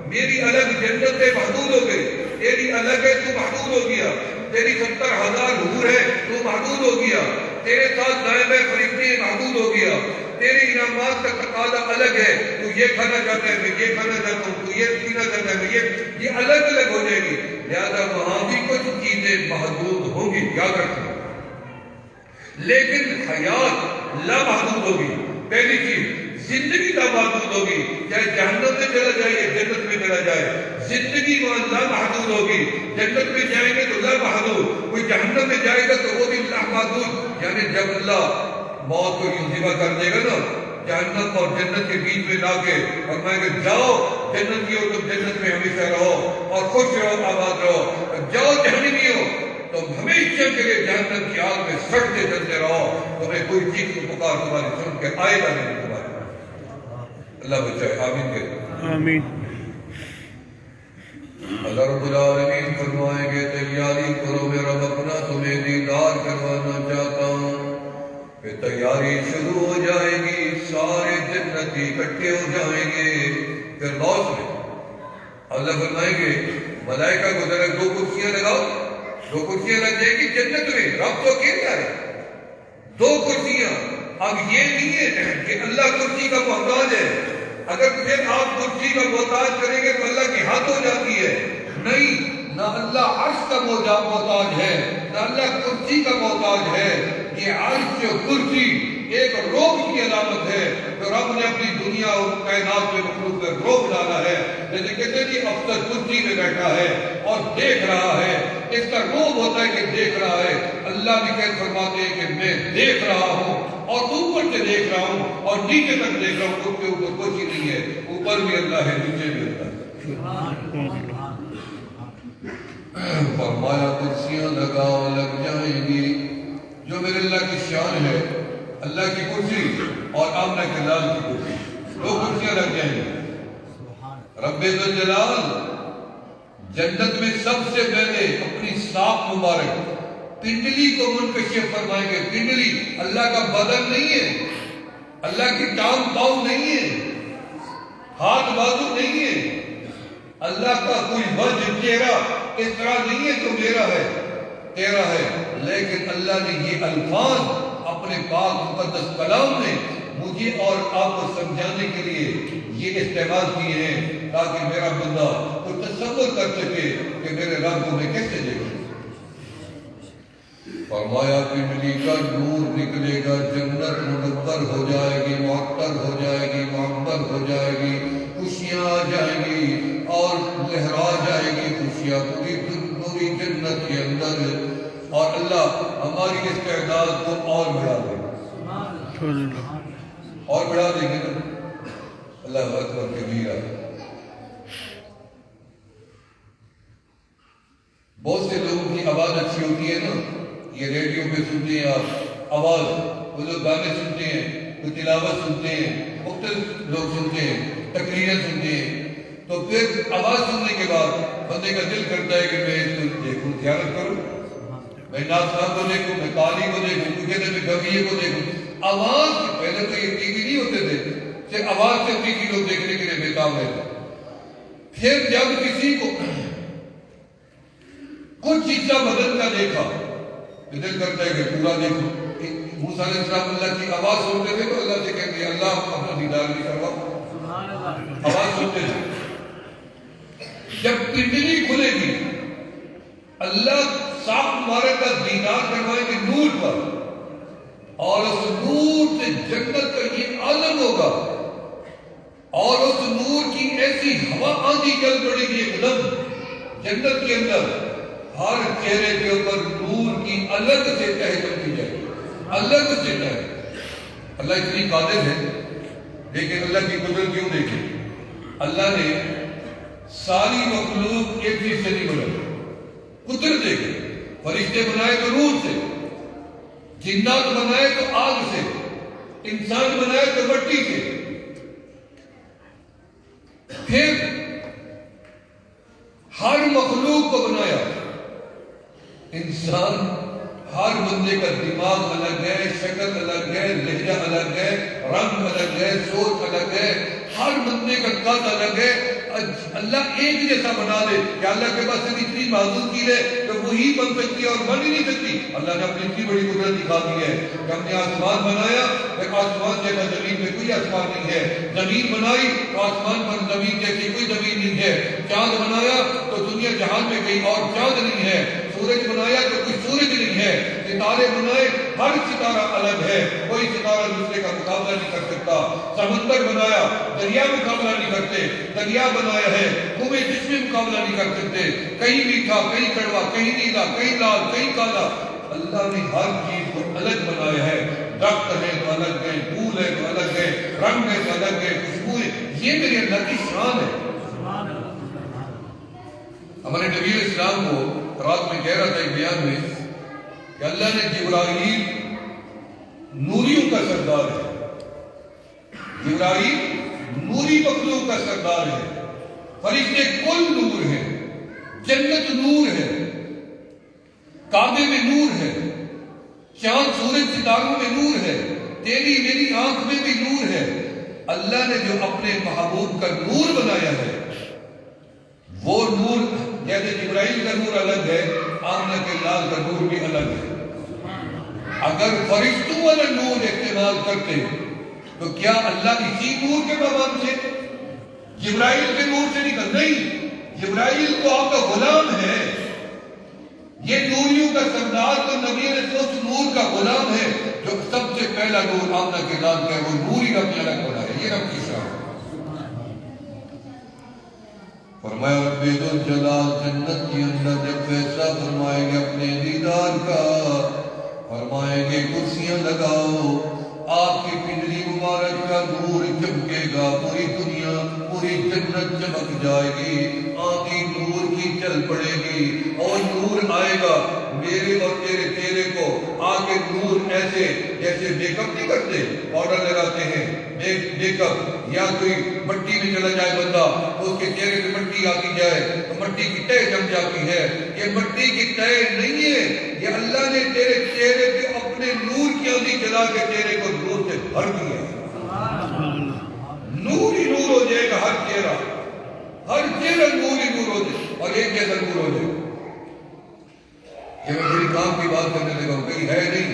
میری الگ جنت ہے محدود ہو گئی، تیری الگ ہے تو محدود ہو گیا، تیری 70,000 حور ہے تو محدود ہو گیا، تیرے ساتھ دائیں بائیں فرشتے محدود ہو گیا، تیرے انعامات کا تقاضا الگ ہے، تو یہ کھانا چاہتا ہے میں یہ کھانا چاہتا ہوں، تو یہ پینا چاہتا ہے میں یہ الگ الگ ہو جائے گی، لہذا وہاں بھی کچھ چیزیں محدود ہوں گی، یاد رکھنا، لیکن حیات لامحدود ہوگی۔ پہلی چیز زندگی لامحدود ہوگی، چاہے جہنم میں چلا جائے یا جنت میں چلا جائے، زندگی وہاں لامحدود ہوگی، جنت میں جائیں گے تو لامحدود، کوئی جہنم میں جائے گا تو وہ بھی لامحدود، یعنی جب اللہ موت کو یوں ذبح کر دے گا نا، جہنم اور جنت کے بیچ میں لا کے فرمائیں گے جاؤ جنتیوں تم جنت میں ہمیشہ رہو اور خوش رہو آباد رہو، جاؤ جہنمیوں تم ہمیشہ کے لیے جہنم کی آگ میں سڑتے چلتے رہو، تمہیں کوئی چیز کو پکار تمہاری سن کے آئے گا نہیں تمہارے پاس۔ اللہ بچائے، آمین کہتے آمین۔ اللہ رب العالمین فرمائیں گے تیاری کرو میرا اپنا تمہیں دیدار کروانا چاہتا ہوں، پھر تیاری شروع ہو جائے گی، سارے جنتی اکٹھے ہو جائیں گے، پھر موت میں اللہ فرمائیں گے ملائکہ کو ذرا 2 کرسیاں لگاؤ، 2 کرسیاں لگ جائے گی جنت میں، رب تو اکیلا ہے، 2 کرسیاں۔ اب یہ نہیں ہے کہ اللہ کرسی کا محتاج ہے، اگر پھر آپ کرسی کا محتاج کریں گے تو اللہ کی حد ہو جاتی ہے، نہیں، نہ اللہ عرش کا محتاج ہے، نہ اللہ کرسی کا محتاج ہے، یہ عرش و کرسی ایک روب کی علامت ہے، تو رب نے اپنی دنیا اور کائنات میں مخلوق پر روب ڈالا ہے، جیسے کہتے ہیں کہ افسر کرسی میں بیٹھا ہے اور دیکھ رہا ہے، اس کا روب ہوتا ہے کہ دیکھ رہا ہے، اللہ بھی کہتے فرماتے ہیں کہ میں دیکھ رہا ہوں اور اوپر سے دیکھ رہا ہوں اور نیچے تک دیکھ رہا ہوں، اس کے اوپر کچھ ہی نہیں ہے، اوپر بھی اللہ ہے نیچے بھی اللہ ہے۔ فرمایا کرسیاں لگاؤ، لگ جائیں گی، جو میرے اللہ کی شان ہے، اللہ کی کرسی اور آمنہ کے لال کی کرسی، 2 کرسیاں لگ جائیں گی۔ رب ذوالجلال جنت میں سب سے پہلے اپنی ساق مبارک پنڈلی کو منکشف فرمائیں گے، پنڈلی اللہ کا بدن نہیں ہے، اللہ کی ٹانگ پاؤں نہیں ہے، ہاتھ بازو نہیں ہے، اللہ کا کوئی وجہ چہرہ اس طرح نہیں ہے جو میرا ہے تیرا ہے، لیکن اللہ نے یہ الفاظ اپنے پاک مقدس کلام میں مجھے اور آپ کو سمجھانے کے لیے یہ استعمال کیے ہیں، تاکہ میرا بندہ کو تصور کر سکے کہ میرے رب کو میں کیسے دیکھوں۔ فرمایا پنڈلی کا نور نکلے گا، جنت منور ہو جائے گی، معطر ہو جائے گی، معمر ہو جائے گی، خوشیاں آ جائیں گی اور لہرا جائے گی خوشیاں پوری جنت کے اندر، اور اللہ ہماری استعداد کو اور بڑھا دے گا، اور بڑھا دیں گے نا، اللہ اکبر کبیرہ۔ بہت سے لوگوں کی آواز اچھی ہوتی ہے نا، یہ ریڈیو پہ سنتے ہیں آپ آواز، وہ لوگ گانے سنتے ہیں، وہ تلاوت سنتے ہیں، مختلف لوگ سنتے ہیں، تقریریں سنتے ہیں، تو پھر آواز سننے کے بعد بندے کا دل کرتا ہے کہ میں اس کو دیکھوں، زیارت کروں، میں ناز خان کو دیکھوں، میں قاری کو دیکھوں، کہتے ہیں میں گویے کو دیکھوں۔ آواز پہلے تو یہ ٹی وی نہیں ہوتے تھے، صرف آواز سے ٹی وی لوگ دیکھنے کے لیے بےتاب رہتے، پھر جب کسی کو کچھ حصہ بدن کا دیکھا، دل کرتا ہے کہ پورا دیکھو۔ موسیٰ علیہ السلام اللہ کی آواز سنتے تھے تو اللہ سے کہتے ہیں اللہ اپنا دیدار بھی کروا، آواز سنتے تھے۔ جب پنڈلی کھلے گی اللہ ساق مبارک کا دیدار کروائیں گے نور پر، اور اس نور سے جنت کا یہ عالم ہوگا، اور اس نور کی ایسی ہوا آندھی چل پڑے گی ایک دم جنت کے اندر، ہر چہرے کے اوپر نور کی الگ سے تہ چمکی جائے گی، الگ سے تہ۔ اللہ اتنی قادر ہے، لیکن اللہ کی قدرت کیوں دیکھیں، اللہ نے ساری مخلوق ایک چیز سے نہیں بنائی، قدرت دیکھیں، فرشتے بنائے تو نور سے، جنات بنائے تو آگ سے، انسان بنائے تو مٹی سے، پھر ہر مخلوق کو بنایا۔ انسان ہر بندے کا دماغ الگ ہے، شکل الگ ہے، لہجہ الگ ہے، رنگ الگ ہے، سوچ الگ ہے، ہر بندے کا قد الگ ہے۔ اللہ ایک جیسا بنا دے کہ اللہ کے پاس اتنی معذور چیز ہے کہ وہی بن سکتی ہے اور بن ہی نہیں سکتی۔ اللہ نے اپنی اتنی بڑی قدرت دکھا دی ہے کہ ہم نے آسمان بنایا، ایک آسمان جیسا زمین میں کوئی آسمان نہیں ہے، زمین بنائی تو آسمان پر زمین جیسی کوئی زمین نہیں ہے، چاند بنایا تو دنیا جہان میں کہیں اور چاند نہیں ہے، سورج بنایا تو کوئی سورج نہیں ہے، ستارے بنائے ہر ستارہ الگ ہے، کوئی ستارہ دوسرے کا مقابلہ نہیں کر سکتا، سمندر بنایا دریا مقابلہ نہیں کرتے، دریا بنایا ہے تمہیں جس میں مقابلہ نہیں کر سکتے، کہیں میٹھا کہیں کڑوا کہیں نیلا کہیں لال کہیں کالا، اللہ نے ہر چیز کو الگ بنایا ہے، درخت ہے تو الگ ہے، پھول ہے تو الگ ہے، رنگ ہے تو الگ ہے، خوشبو ہے، یہ میرے اللہ کی شان ہے۔ ہمارے نبی علیہ السلام کو رات میں کہہ رہا تھا ایک بیان میں کہ اللہ نے جبرائیل نوریوں کا سردار ہے، جبرائیل نوری مخلوق کا سردار ہے، فرشتے کل نور ہے، جنت نور ہے، کعبے میں نور ہے، چاند سورج ستاروں میں نور ہے، تیری میری آنکھ میں بھی نور ہے۔ اللہ نے جو اپنے محبوب کا نور بنایا ہے، وہ نور جیسے جبرائیل کا نور الگ ہے، آمنہ کے لال کا نور بھی الگ ہے۔ اگر فرشتوں والا نور استعمال کرتے تو کیا اللہ اسی نور کے مابان سے، جبرائیل کے نور سے نکل نہیں، جبرائیل تو آپ کا غلام ہے، یہ نوریوں کا سردار تو نبی علیہ اس نور کا غلام ہے، جو سب سے پہلا نور آمنہ کے لال کا ہے، وہ نور ہی رب نے الگ بنا ہے، یہ رب کی شان ہے۔ فرمایا رب ذوالجلال جنت کے اندر جب فیصلہ فرمائیں گے اپنے دیدار کا، فرمائیں گے کرسیاں لگاؤ، آپ کی پنڈلی مبارک کا نور چمکے گا، پوری دنیا پوری جنت چمک جائے گی، آنکھیں نور کی چل پڑے گی، اور نور آئے گا میرے اور تیرے چہرے کو، آگے نور ایسے جیسے میک اپ نہیں کرتے، پاؤڈر لگاتے ہیں، میک اپ، یا کوئی مٹی میں چلا جائے بندہ تو اس کے چہرے پہ مٹی آتی جائے تو مٹی کی تہ جم جاتی ہے، یہ مٹی کی تہ نہیں ہے، یہ اللہ نے تیرے چہرے پہ اپنے نور کی آندھی چلا کے چہرے کو نور سے بھر دیا، نور ہی نور ہو جائے گا، ہر چہرہ نور ہی نور ہو جائے اور ایک جیسا نور ہو جائے۔ یہ میں بڑی کام کی بات کرنے لگا ہوں، کہیں ہے نہیں،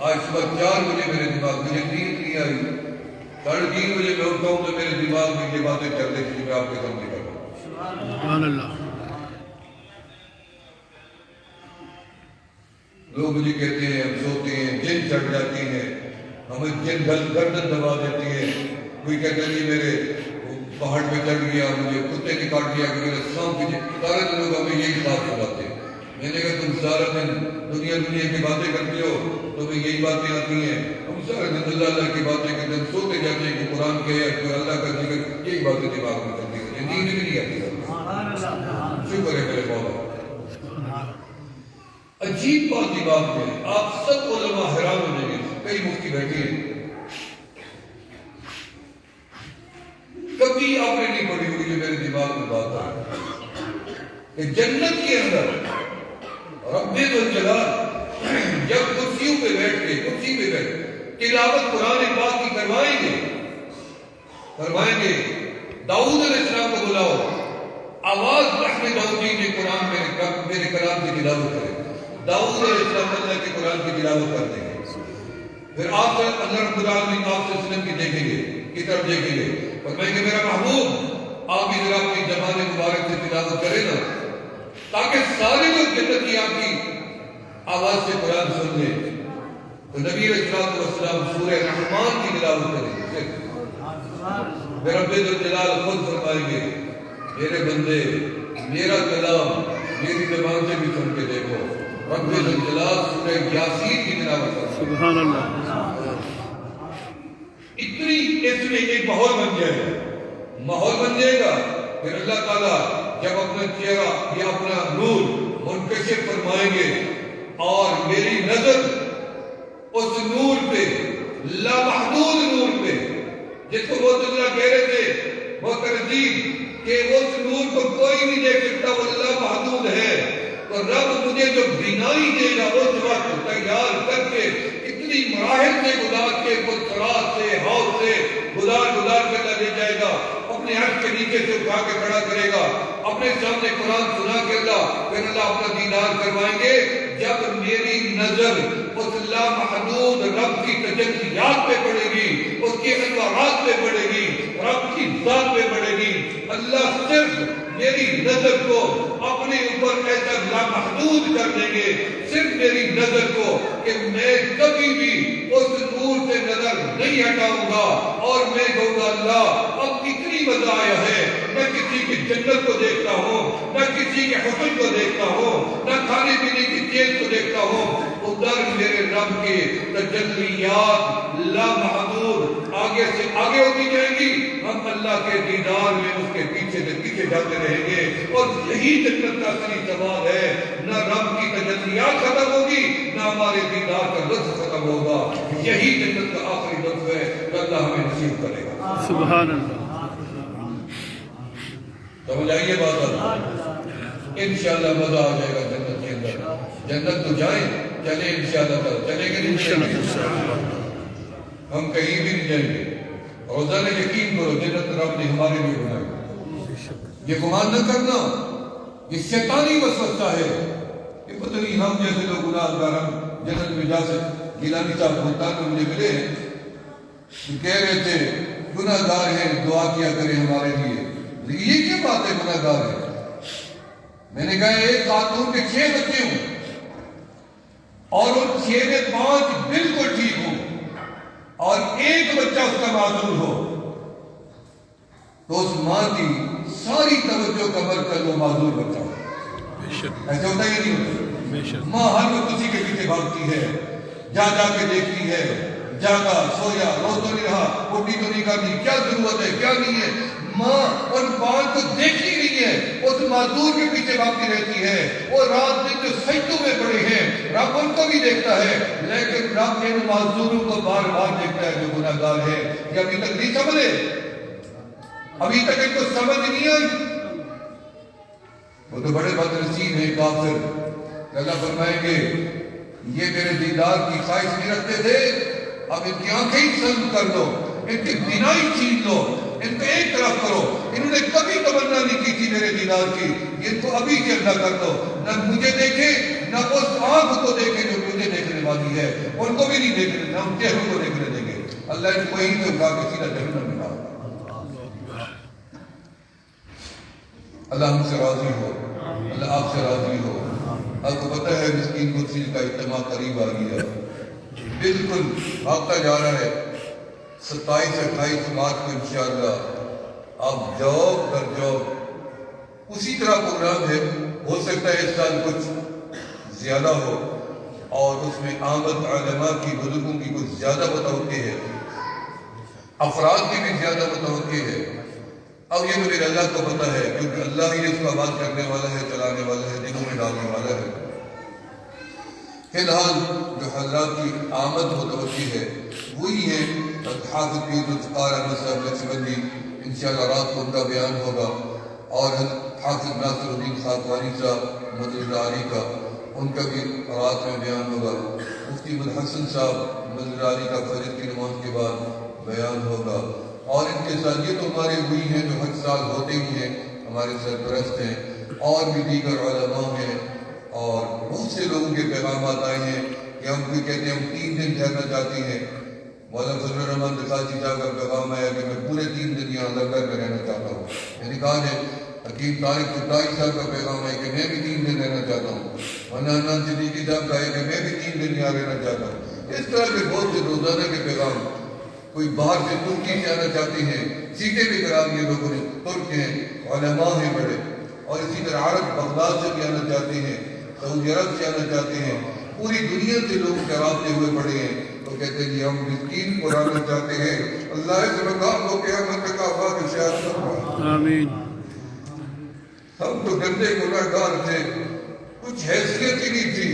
آج صبح 4 بجے میرے دماغ مجھے نیند نہیں آئی، 3:30 بجے میں اٹھتا ہوں تو میرے دماغ میں یہ باتیں چل رہی تھی، میں آپ کے سامنے کر رہا ہوں۔ سبحان اللہ۔ لوگ مجھے کہتے ہیں ہم سوتے ہیں جن چڑھ جاتی ہیں، ہمیں جن گردن دبا دیتی ہے، کوئی کہتا ہے میرے پہاڑ پہ چڑھ گیا، مجھے کتے نے کاٹ دیا، کہ میرے سانپ پیچھے، سارے لوگ ہمیں یہی بات سناتے ہیں۔ میں نے کہا تم سارا دن دنیا کی باتیں کرتے ہو، تمہیں یہی باتیں آتی ہیں، ہم سارے دن اللہ کی باتیں کرتے ہیں، سوتے جاتے ہیں کہ قرآن کے یا کوئی اللہ کا ذکر، یہی باتیں دماغ میں کرتی ہیں، نیند بھی نہیں آتی۔ شکر ہے میرے مولا۔ عجیب بات کی بات ہے، آپ سب علماء حیران ہو جائیں گے، کئی مفتی بیٹھے ہیں، کبھی آپ نے نہیں پڑھی ہوئی جو میرے دماغ میں بات آئی کہ جنت کے اندر رب ذوالجلال جب کرسیوں پہ بیٹھ کے کرسی پہ بیٹھ تلاوت قرآن پاک کی فرمائیں گے داؤد علیہ السلام کو بلاؤ، آواز رحم داؤد جی نے قرآن میرے کلام کی تلاوت کرے، داؤد علیہ السلام اللہ کے قرآن کی تلاوت کرتے ہیں، پھر آپ اللہ رب العالمین آپ سے وسلم کی دیکھیں گے، کی طرف دیکھیں گے، فرمائیں گے میرا محبوب آپ بھی ذرا اپنی زبان مبارک سے تلاوت کریں نا، تاکہ سارے لوگ جنت کی آپ کی آواز سے قرآن سن لیں۔ تو نبی علیہ السلام سورہ رحمان کی تلاوت کریں، پھر رب ذوالجلال خود فرمائیں گے میرے بندے میرا کلام میری زبان سے بھی سن کے دیکھو، رب ذوالجلال سورہ یاسین کی تلاوت کریں۔ سبحان اللہ۔ اتنی اس میں ایک ماحول بن جائے گا، ماحول بن جائے گا، پھر اللہ تعالیٰ جب اپنا چہرہ یا اپنا نور منکشف فرمائیں گے اور میری نظر لامحدود نور پہ، جس کو وہ اللہ کہہ رہے تھے وہ ترجیح کہ اس نور کو کوئی نہیں دیکھ سکتا، وہ لامحدود ہے، تو رب مجھے جو بینائی دے گا اس وقت تیار کر کے اتنی مراحل سے گزار کے سرات سے حوض سے گزار کے اللہ لے جائے گا، اپنے عرش کے نیچے سے اٹھا کے کھڑا کرے گا، اپنے سامنے قرآن سنا کے پھر اللہ اپنا دیدار کروائیں گے۔ جب میری نظر اس لامحدود رب کی تجلیات پہ پڑے گی، اس کے انوارات پہ پڑے گی، رب کی ذات پہ پڑے گی، اللہ صرف میری نظر کو اپنے اوپر ایسا لامحدود کر دیں گے، صرف میری نظر کو، کہ میں کبھی بھی اس نور سے نظر نہیں ہٹاؤں گا، اور میں کہوں گا اللہ اب اتنی مزہ آیا ہے، نہ کسی کی جنت کو دیکھتا ہوں، نہ کسی کے حسن کو دیکھتا ہوں، نہ کھانے پینے کی چیز کو دیکھتا ہوں، ادھر میرے رب کے تجلیات لامحدود آگے سے آگے ہوتی جائیں گی، ہم اللہ کے دیدار میں اس کے پیچھے سے پیچھے جاتے رہیں گے، اور یہی جنت کا اصلی سوال ہے، نہ رب کی تجلیات ختم ہوگی، نہ ہمارے دیدار کا لطف ختم ہوگا، یہی جنت کا آخری لطف ہے جو اللہ ہمیں نصیب کرے گا۔ سبحان اللہ۔ سمجھ آئیے بات؟ انشاءاللہ مزہ آ جائے گا جنت کے اندر، جنت تو جائیں، چلیں انشاءاللہ، چلیں گے نہیں چلیں گے، ہم کہیں بھی نہیں جائیں گے، روزانہ یقین کرو جنت رب نے ہمارے لیے بنائی، یہ گمان نہ کرنا، یہ شیطانی وسوسہ ہے کہ پتہ نہیں ہم جیسے لوگ گناہگار ہم جنت میں جا سکتے۔ گیلانی صاحب ملتان میں مجھے ملے ہیں، کہہ رہے تھے گناہگار ہیں دعا کیا کریں ہمارے لیے، لیکن یہ کیا بات ہے گناہگار ہے؟ میں نے کہا ایک خاتون کے 6 بچے ہوں اور ان 6 میں 5 بالکل ٹھیک ہوں اور ایک بچہ اس کا معذور ہو، تو اس ماں کی ساری توجہ قبر کر وہ معذور بچہ ہو۔ ایسے ہوتا ہی نہیں ہوتا، ماں ہر وقت اسی کے پیچھے بھاگتی ہے، جا کے دیکھتی ہے، جاگا سویا رو تو نہیں رہا، اٹھی تو نہیں کرنی، کیا ضرورت ہے کیا نہیں ہے، ماں ان 5 کو دیکھتی نہیں ہے، اس معذور کے پیچھے بھاگتی رہتی ہے، اور رات دن جو سجدوں میں پڑے ہیں رب ان کو بھی دیکھتا ہے، لیکن رب ان معذوروں کو بار بار دیکھتا ہے جو گناہگار ہے۔ یہ ابھی تک نہیں سمجھے، ابھی تک ان کو سمجھ نہیں آئی، وہ تو بڑے بدنصیب ہیں کافر۔ اللہ فرمائیں گے یہ میرے دیدار کی خواہش نہیں رکھتے تھے، اب ان کی آنکھیں ہی سلب کر دو، ان کی بینائی چھین لو، ان کو ایک طرف کرو، انہوں نے کبھی تمنا نہیں کی تھی میرے دیدار کی، ان کو ابھی سے اللہ کر دو، نہ مجھے دیکھے نہ اس آنکھ کو دیکھے جو مجھے دیکھنے والی ہے، ان کو بھی نہیں دیکھنے، نہ ان چہروں کو دیکھنے دیں گے، اللہ ان کو وہیں سے اٹھا کے سیدھا جہنم میں ڈال دے۔ اللہ ہم سے راضی ہو، اللہ آپ سے راضی ہو۔ آپ کو پتہ ہے مسکین قدسی کا اجتماع قریب آ گیا، بالکل بھاگتا جا رہا ہے، 27-28 مارچ کو انشاءاللہ آپ جاؤ گھر جاؤ، اسی طرح پروگرام ہے، ہو سکتا ہے اس سال کچھ زیادہ ہو، اور اس میں آمد علماء کی بزرگوں کی کچھ زیادہ متوقع ہے، افراد کی بھی زیادہ متوقع ہے۔ اب یہ تو میرے اللہ کو پتہ ہے، کیونکہ اللہ ہی اس کو آباد کرنے والا ہے، چلانے والا ہے، دلوں میں ڈالنے والا ہے۔ فی الحال جو حضرات کی آمد متوقع ہے وہی ہے حافظ پیر الفقار احمد صاحب نقشبندی، انشاءاللہ رات کو ان کا بیان ہوگا، اور حافظ ناصر الدین خاکوانی صاحب مدرسہ علی کا، ان کا بھی رات میں بیان ہوگا، مفتی الحسن صاحب مدرسہ علی کا فجر کی نماز کے بعد بیان ہوگا، اور ان کے ساتھ یہ تو ہمارے وہی ہیں جو ہر سال ہوتے ہی ہیں، ہمارے سرپرست ہیں، اور بھی دیگر علماء ہیں، اور بہت سے لوگوں کے پیغامات آئے ہیں کہ ہم کوئی کہتے ہیں ہم 3 دن ٹھہرنا چاہتے ہیں۔ مولانا فضل الرحمن دکھاجی صاحب کا پیغام آیا کہ میں پورے 3 دن یہاں لنگر میں رہنا چاہتا ہوں، یعنی کہا ہے حکیم طارق فتائی صاحب کا پیغام ہے کہ میں بھی 3 دن رہنا چاہتا ہوں، مولانا عدنان صدیقی صاحب کا ہے کہ میں بھی 3 دن یہاں رہنا چاہتا ہوں۔ اس طرح کے بہت سے روزانہ کے پیغام، کوئی باہر سے ترکی سے آنا چاہتے ہیں، سیٹیں بھی کرا دیے لوگوں نے، ترک ہیں، علماء ہیں بڑے، اور اسی طرح عرب بغداد سے بھی آنا چاہتے ہیں، سعودی عرب سے آنا چاہتے ہیں، پوری دنیا سے لوگ رابطے ہوئے پڑے ہیں، تو کہتے ہیں جی ہم مسکین کو آنا چاہتے ہیں، اللہ سے مقام کو قیامت کا آباد اشارت فرمائے۔ آمین۔ ہم تو گندے گناہگار تھے، کچھ حیثیت ہی نہیں تھی،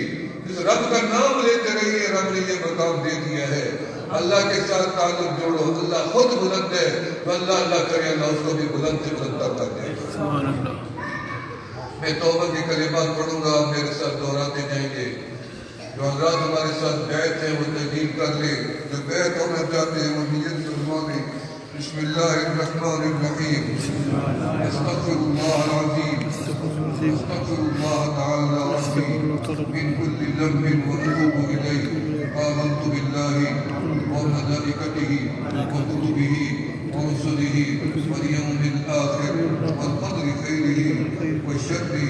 جس رب کا نام لیتے رہیے رب نے یہ مقام دے دیا ہے، اللہ کے ساتھ تعلق جوڑو. اللہ خود بلند ہے تو اللہ کرے اللہ اس کو بھی بلند سے بلندر کر دے. میں توبہ کے کلمات پڑھوں گا، آپ میرے ساتھ دہراتے جائیں گے. جو حضرات ہمارے ساتھ بیعت ہیں وہ تجدید کر لے، جو بیعت ہونا چاہتے ہیں وہ نیت سے فرما لیں. بسم اللہ الرحمن الرحیم. استغفر اللہ العظیم، استغفر اللہ تعالی العظیم من كل ذنب واتوب الیہ. آمنت باللہ وملائکتہ وکتبہ ورسلہ والیوم الآخر والقدر خیرہ وشرہ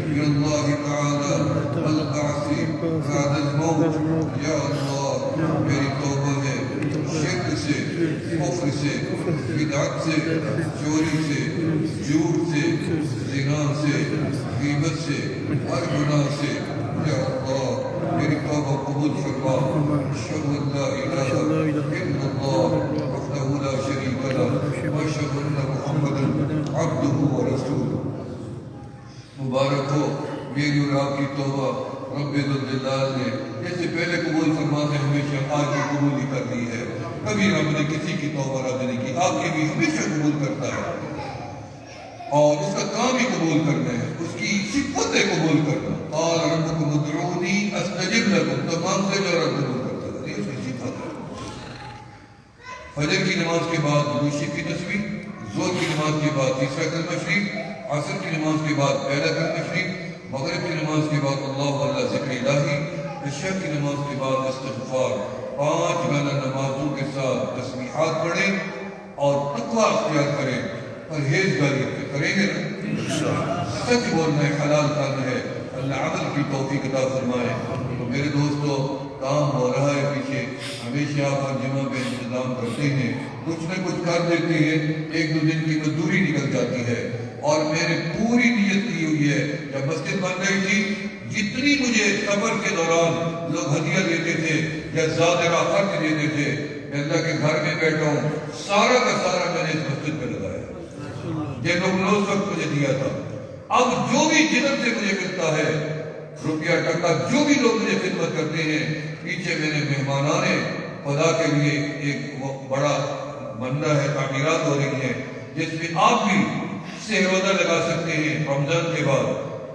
من اللہ تعالی والبعث بعد الموت. یا اللہ میری توبہ ہے شرک سے، کفر سے، بدعت سے، چوری سے، جھوٹ سے، زنا سے، غیبت سے، ہر گناہ سے. یا اللہ میری توبہ قبول فرما. اشہد ان لا الہ الا اللہ وحدہ لا شریک لہ واشہد ان محمدا عبدہ ورسولہ. مبارک ہو میری اور آپ کی توبہ. رب ذوالجلال نے جیسے پہلے قبول فرماتے ہمیشہ آج بھی قبول ہی کر دی ہے. کبھی رب نے کسی کی توبہ رد نہیں کی. آپ کی بھی ہمیشہ قبول کرتا ہے اور اس کا کام ہی قبول کرنا ہے، اس کی صفتیں قبول کرنا. قال ربکم ادعونی استجب لکم، تمام سے جو رب قبول کرتا ہے یہ اس کی صفت ہے. فجر کی نماز کے بعد درود شریف کی تصویر، ظہر کی نماز کے بعد تیسرا کلمہ شریف، عصر کی نماز کے بعد پہلا کلمہ شریف، مغرب کی نماز کے بعد اللہ ذکر الہی، عشاء کی نماز کے بعد استغفار. 5 گانا نمازوں کے ساتھ تسبیحات پڑھیں اور تقوی اختیار کریں. پرہیزگاری کریں گے نا، سچ بولنا ہے، حلال کھانا ہے. اللہ عمل کی توفیق عطا فرمائے. تو میرے دوستو کام ہو رہا ہے پیچھے، ہمیشہ آپ ہر جمعہ پہ انتظام کرتے ہیں، کچھ نہ کچھ کر دیتے ہیں، 1-2 دن کی مزدوری نکل جاتی ہے. اور میں نے پوری نیت کی ہوئی ہے، جب مسجد بن رہی تھی جتنی مجھے سفر کے دوران لوگ ہدیہ دیتے تھے یا زیادہ خرچ دیتے تھے، میں اللہ کے گھر میں بیٹھا ہوں، سارا کا سارا میں نے اس مسجد پہ لگایا. یہ لوگ نے اس وقت مجھے دیا تھا. اب جو بھی جنت سے مجھے ملتا ہے، روپیہ ٹکا جو بھی لوگ مجھے خدمت کرتے ہیں، پیچھے میں نے مہمانان خدا کے لیے ایک بڑا بندہ ہے، تعمیرات ہو رہی ہیں جس میں آپ بھی سے روزہ لگا سکتے ہیں رمضان کے بعد،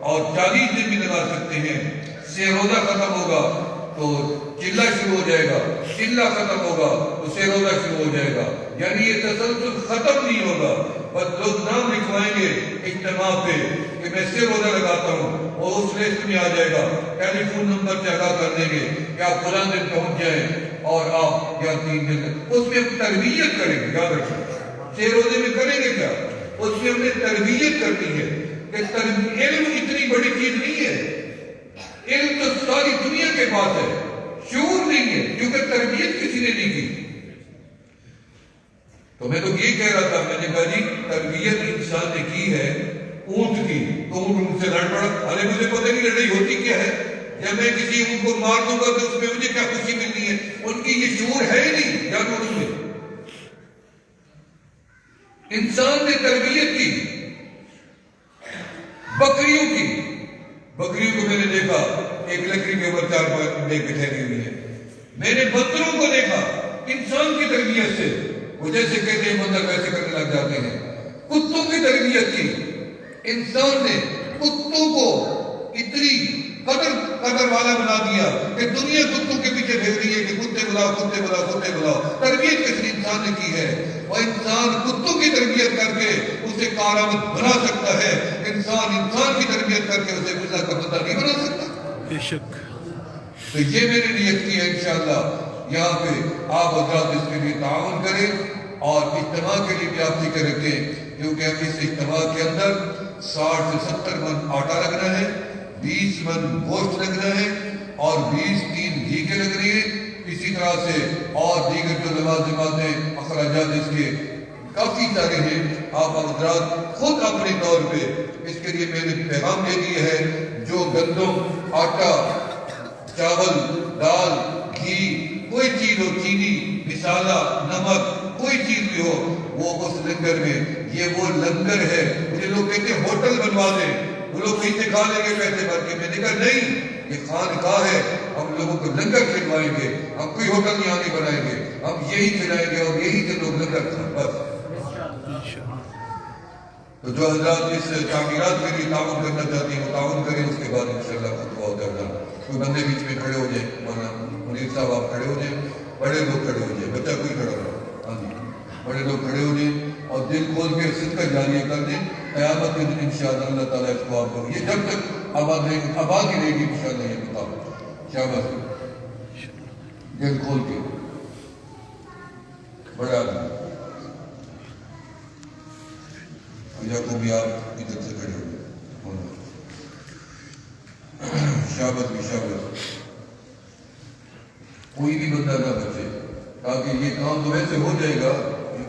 اور 40 دن بھی لگا سکتے ہیں. سے روزہ ختم ہوگا تو چلہ شروع ہو جائے گا، چلہ ختم ہوگا تو سے روزہ شروع ہو جائے گا. یعنی یہ تسلسل ختم نہیں ہوگا. بس لوگ نام لکھوائیں گے اجتماع پہ کہ میں سے روزہ لگاتا ہوں، اور اس لسٹ میں آ جائے گا. ٹیلی فون نمبر سے آگاہ کر دیں گے کہ آپ فلاں دن پہنچ جائیں اور آپ یا 3 دن. اس میں تربیت کریں گے. یاد رکھیں سے روزے میں کریں گے کیا؟ اس میں ہم نے تربیت کرنی ہے کہ علم اتنی بڑی چیز نہیں ہے. علم تو ساری دنیا کے پاس ہے، شعور نہیں ہے کیونکہ تربیت کسی نے نہیں کی. تو میں تو یہ کہہ رہا تھا، میں نے کہا جی تربیت انسان نے کی ہے اونٹ کی، تو اونٹ ان سے لڑ پڑا. ارے مجھے پتہ نہیں لڑائی ہوتی کیا ہے. جب میں کسی اونٹ کو مار دوں گا تو اس میں مجھے کیا خوشی ملنی ہے؟ ان کی یہ شعور ہے ہی نہیں جانوروں میں. انسان نے تربیت کی بکریوں کی. بکریوں کو میں نے دیکھا ایک لکڑی کے اوپر 4 لے کے ٹھہری ہوئی ہے. میں نے بندروں کو دیکھا انسان کی تربیت سے، وہ جیسے کہتے ہیں بندر ویسے کرنے لگ جاتے ہیں. کتوں کی تربیت کی انسان نے، کتوں کو اتنی قدر والا بنا دیا کہ دنیا کتوں کے پیچھے بھیج رہی ہے کہ کتے بلاؤ کتے بلاؤ کتے بلاؤ. تربیت کس نے انسان نے کی ہے. وہ انسان کتوں کی تربیت کر کے اسے کارآمد بنا سکتا ہے. انسان کی تربیت کر کے اسے اللہ کا بندہ نہیں بنا سکتا. بے شک. تو یہ میں نے نیت کی ہے انشاءاللہ یہاں پہ آپ حضرات اس کے لیے تعاون کریں اور اجتماع کے لیے بھی آپ فکر رکھیں، کیونکہ ہم اس اجتماع کے اندر 60 سے 70 من آٹا لگنا ہے، 20 من گوشت لگنا ہے اور 20 3 گھی کے لگ رہی ہے. اسی طرح سے اور دیگر جو لوازمات اخراجات اس کے کافی سارے ہیں. آپ حضرات خود اپنے طور پہ اس کے لیے میں نے پیغام دے دیا ہے. جو گندم، آٹا، چاول، دال، گھی، کوئی چیز ہو، چینی، مسالہ، نمک، کوئی چیز بھی ہو، وہ اس لنگر میں. یہ وہ لنگر ہے. مجھے لوگ کہتے ہیں ہوٹل بنوا دیں، وہ لوگ کہیں سے کھا لیں گے پیسے بھر کے. میں نے کہا نہیں، یہ خانقاہ ہے، ہم لوگوں کو لنگر خدمت کھلوائیں گے، ہم کوئی ہوٹل یہاں نہیں بنائیں گے، ہم یہی کھلائیں گے اور یہی کے لوگ لنگر کھائیں بس۔ تو جو حضرات اس تعمیرات کے لیے تعاون کرنا چاہتے ہیں وہ تعاون کریں، اس کے بعد انشاءاللہ خطبہ ہو جائے گا۔ کوئی بندے بیچ میں کھڑے ہو جائیں، مولانا منیر صاحب آپ کھڑے ہو جائیں، بڑے لوگ کھڑے ہو جائیں، بچہ کوئی کھڑا رہا، ہاں جی بڑے لوگ کھڑے ہو جائیں اور دل کھول کے صدقہ جاریہ کر دیں۔ قیامت کے دن انشاءاللہ اللہ تعالیٰ اس کو آپ کو یہ جب تک آباد رہے گی، آباد ہی رہے گی انشاءاللہ، یہ بتاؤ شاباش دل کھول کے بڑا آدمی یا کو بھی آپ ادھر سے کھڑے ہو گئے، شابت بھی شابت، کوئی بھی بندہ نہ بچے، تاکہ یہ کام تو ویسے ہو جائے گا،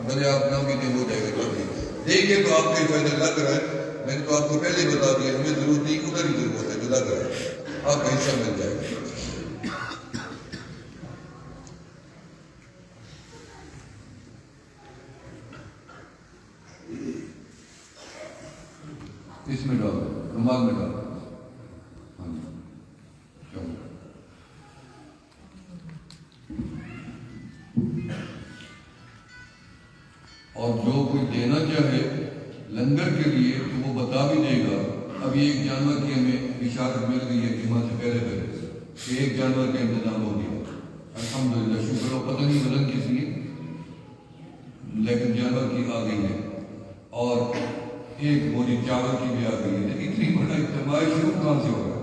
بھلے آپ نہ بھی نہیں ہو جائے گا جلدی دیکھیں تو آپ کے فائدہ لگ رہا ہے۔ میں نے تو آپ کو پہلے بتا دیا، ہمیں ضرورت نہیں، ادھر ہی ضرورت ہے جو لگ رہا ہے، آپ کا حصہ مل جائے گا۔ اس میں ڈال رومال میں ڈال، اور جو کوئی دینا چاہے لنگر کے لیے تو وہ بتا بھی دے گا۔ ابھی ایک جانور کی ہمیں اشارت مل گئی ہے جمعہ سے پہلے کہ ایک جانور کا انتظام ہو گیا، الحمدللہ شکر ہو، پتہ نہیں وزن کس لیے لیکن جانور کی آ گئی ہے، اور ایک بوری چاول کی بھی آ گئی ہے۔ اتنی بڑا اجتماع شروع کہاں سے ہوگا؟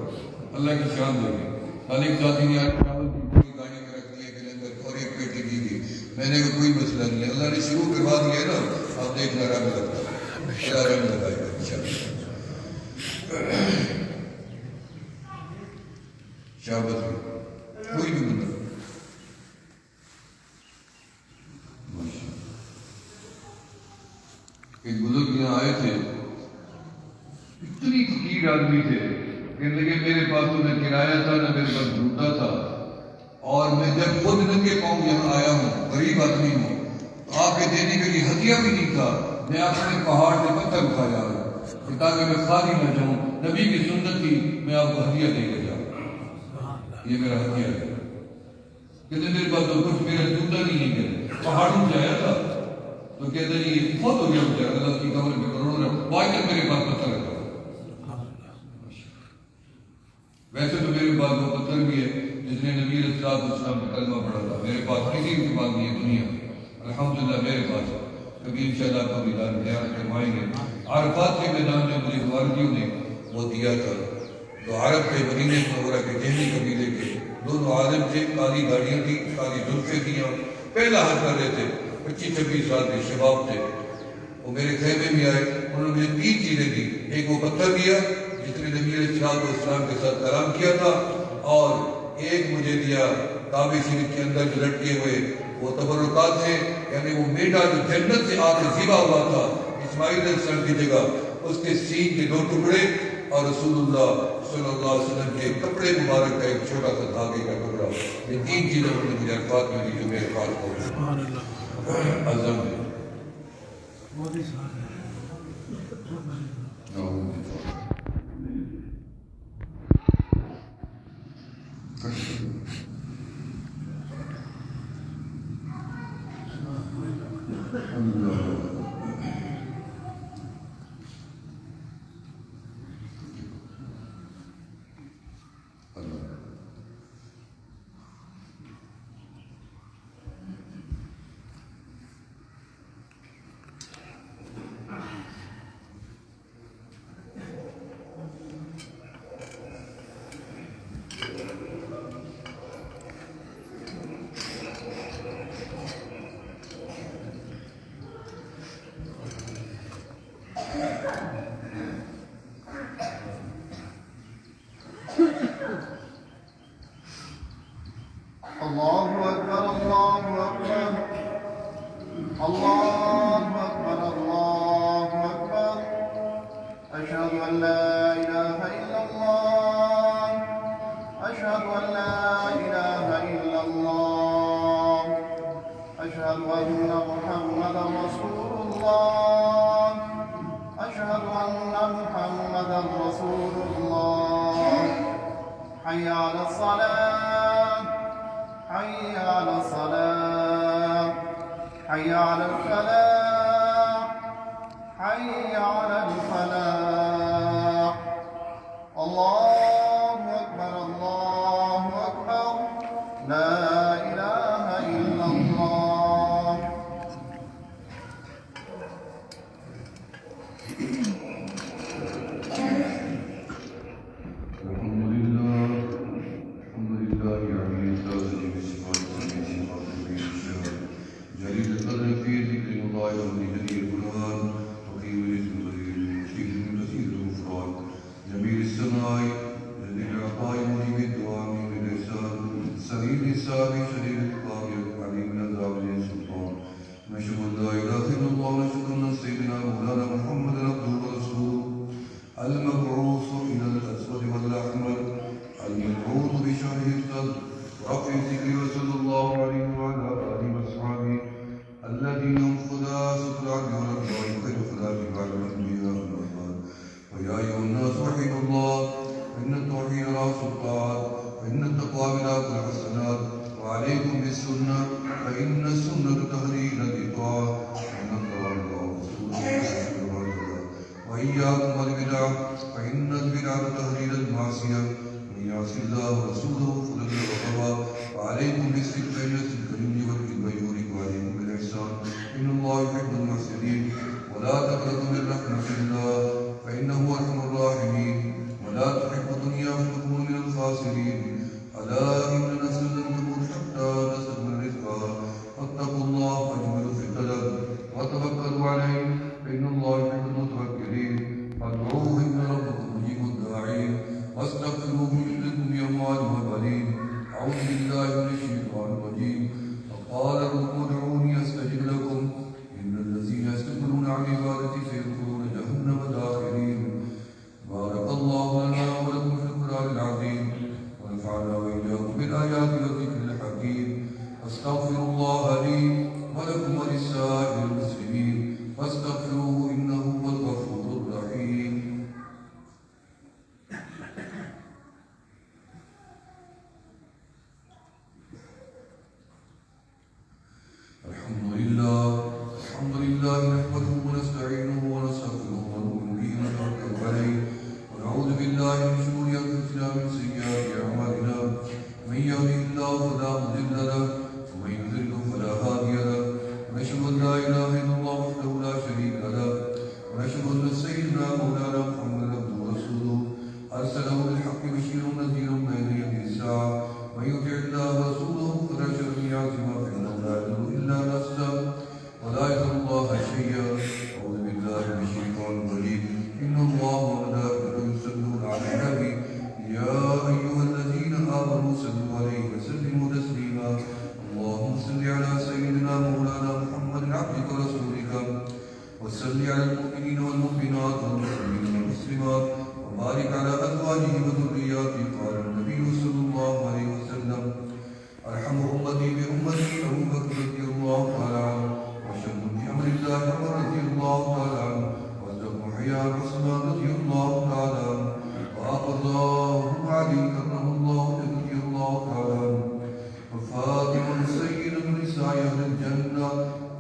اللہ کی شان دے گی۔ کل ایک ساتھی نے آج چاول کی پوری گاڑی میں رکھ دیا کہ لنگر، اور ایک پیٹی دی گئی۔ میں نے کہا کوئی مسئلہ نہیں ہے، اللہ نے شروع کروا دیا ہے نا، آپ دیکھنا رنگ لگتا ہے، اللہ رنگ لگائے گا انشاءاللہ۔ شابت بھی کوئی بھی بندہ ایک بزرگ یہاں آئے تھے، اتنی فقیر آدمی تھے، کہنے لگے میرے پاس تو نہ کرایہ تھا نہ میرے پاس جوتا تھا، اور میں جب خود ننگے پاؤں یہاں آیا ہوں، غریب آدمی ہوں، تو آپ کے دینے کے لیے ہدیہ بھی نہیں تھا، میں اپنے پہاڑ سے پتھر اٹھایا ہے تاکہ میں خالی نہ جاؤں، نبی کی سنت تھی میں آپ کو ہدیہ دے کے جاؤں، یہ میرا ہدیہ ہے۔ کہتے میرے پاس تو کچھ، میرا جوتا نہیں ہے، کہ پہاڑوں سے آیا تھا، تو کہتے ہیں یہ بہت ہو گیا مجھے، اللہ کی قبر میں کروڑوں رہا، آج تک میرے پاس پتھر رکھا۔ ویسے تو میرے پاس وہ پتھر بھی ہے جس نے نبی علیہ السلام کا کلمہ پڑھا تھا، میرے پاس کسی کے پاس نہیں ہے دنیا میں، الحمدللہ میرے پاس ہے، کبھی انشاءاللہ آپ کو بھی دان خیال کروائیں گے۔ عرفات کے میدان میں مجھے والدیوں نے وہ دیا تھا، تو عرب کے مدینے منورہ کے جہنی قبیلے کے دونوں عالم تھے، کالی گاڑیاں تھیں، کالی زلفیں تھیں، پہلا حج کر رہے تھے، 25-26 سال کے شباب تھے، وہ میرے خیمے میں آئے، انہوں نے مجھے 3 چیزیں دی، ایک وہ پتھر دیا جس نے نبی علیہ السلام کے ساتھ کلام کیا تھا، اور ایک مجھے دیا کعبہ شریف کے اندر جو لٹکے ہوئے وہ تبرکات ہیں، یعنی وہ میڈا جو جنت سے آ کے ذبح ہوا تھا اسماعیل علیہ السلام کی جگہ، اس کے سینگ کے 2 ٹکڑے اور رسول اللہ صلی اللہ علیہ وسلم کے کپڑے مبارک کا ایک چھوٹا سا دھاگے کا ٹکڑا، یہ 3 چیزیں انہوں نے مجھے عرفات میں دی جو میرے پاس ہو عظم ہے۔ اللہ اکبر اللہ اکبر اللہ اکبر اللہ اکبر اشہد ان لا الہ الا اللہ اشہد ان لا الہ الا اللہ اشہد ان محمد رسول اللہ اشہد ان محمد رسول اللہ حی علی الصلاة حي على الفلاح حي على الفلاح. الله أكبر الله أكبر لا إله إلا الله. الحمد لله علي التاجر بصفات جليل القدر في ذكر الله وبهدي القرآن وفي وجه غير المشرك من كثير الغفران جميل السماء جليل العطاء مجيب الدعاء من الإحسان سليل السابق شديد العقاب عليم من العذاب ذي السلطان نشهد أن لا إله إلا الله ونشهد أن سيدنا مولانا محمد عبده ورسوله المبعوث إلى الأسود والأحمر المبعوث بشهر الصدر رفع الذكر وصلى الله عليه وعلى آله وأصحابه الذين هم خلاص العبد والأبرار خير خلاف بعد الأنبياء والأخبار. ويا أيها الناس وحدوا الله فإن التوحيد رأس الطاعات وإن التقوى بلاد الحسنات وعليكم بالسنة فإن السنة تهدي إلى الإطاعة وإن الله ورسوله يسلم الهدى. وإياكم والبدع فإن البدعة تهدي إلى المعصية من يعص الله ورسوله فقد غضب. وعليكم بالصدق الكريم والبر وعليكم بالإحسان إن الله يحب المحسنين. ولا تقنطوا من رحمة الله فإنه أرحم الراحمين. ولا تحبوا الدنيا فتكونوا من الخاسرين. ألا إن نفسا لن تموت حتى تستكمل رزقها فاتقوا الله واجملوا في الطلب وتوكلوا عليه فإن الله يحب المتوكلين. فادعوه إن ربكم مجيب الداعين واستغفروه يجدكم بأموال وبنين. أعوذ بالله من الشيطان الرجيم. وقال ربكم ادعوني أستجب لكم إن الذين يستكبرون عن عبادتي سيدخلون جهنم داخرين. بارك الله لنا ولكم في القرآن العظيم ونفعنا وإياكم بالآيات والذكر الحكيم. أستغفر الله لي ولكم ولسائر المسلمين فاستغفروه إنه هو الغفور الرحيم. الحمد لله نحمده ونستعينه ونستغفره ونؤمن به ونتوكل عليه ونعوذ بالله من شرور أنفسنا ومن سيئات أعمالنا. من يهده الله فلا مضل له ومن يضلل فلا هادي له. ونشهد أن لا إله إلا الله وحده لا شريك له ونشهد أن سيدنا مولانا محمدا عبده ورسوله أرسله بالحق بشيرا ونذيرا بين يدي الساعة. من يطع الله ورسوله فلا شر يعصم فإنه لا يضر إلا نفسه ولا يضر الله شيئا. أعوذ بالله من الشيطان الرجيم. إن الله وملائكته يصلون على النبي يا أيها الذين آمنوا صلوا عليه وسلموا تسليما. اللهم صل على سيدنا مولانا محمد عبدك ورسولك وصل على المؤمنين والمؤمنات والمسلمين والمسلمات وبارك على أزواجه وذرياته. قال النبي صلى الله عليه وسلم أرحم أمتي بأمتي أبو بكر رضي الله تعالى عنه وأشد بأمر الله عمر رضي الله تعالى عنه وأصدق حياء عثمان رضي الله تعالى عنه وأقضاهم علي كرم الله رضي الله تعالى عنه وفاطمة سيدة نساء أهل الجنة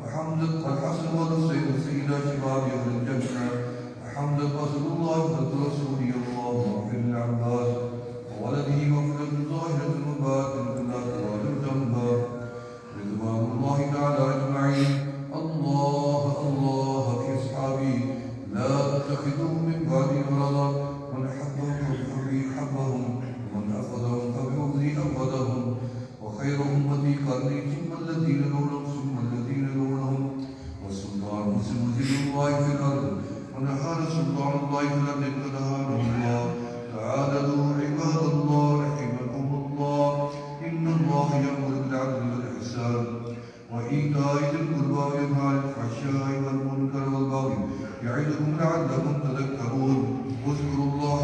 وحمزة والحسن والحسين سيدا شباب أهل الجنة وحمزة رسول الله وحمزة رسولي الله واغفر للعباس وولده مغفرة ظاهرة وباطنة لا توالي ذنبا رضوان الله تعالى أجمعين. الله الله في أصحابي لا تتخذوا من بعدي غرضا. من حبهم فبحبي حبهم ومن أفضهم فببغضي أفضهم. وخير أمتي قرني ثم الذين يلونهم ثم الذين يلونهم. والسلطان مسلم ذل الله في الأرض ونهار سلطان الله في الأرض فنهاره الله. تعالوا عباد الله رحمكم الله. إن الله يأمر بالعدل والإحسان وإيتاء ذي القربى وينهى عن الفحشاء والمنكر والبغي يعظكم لعلكم تذكرون. اذكروا الله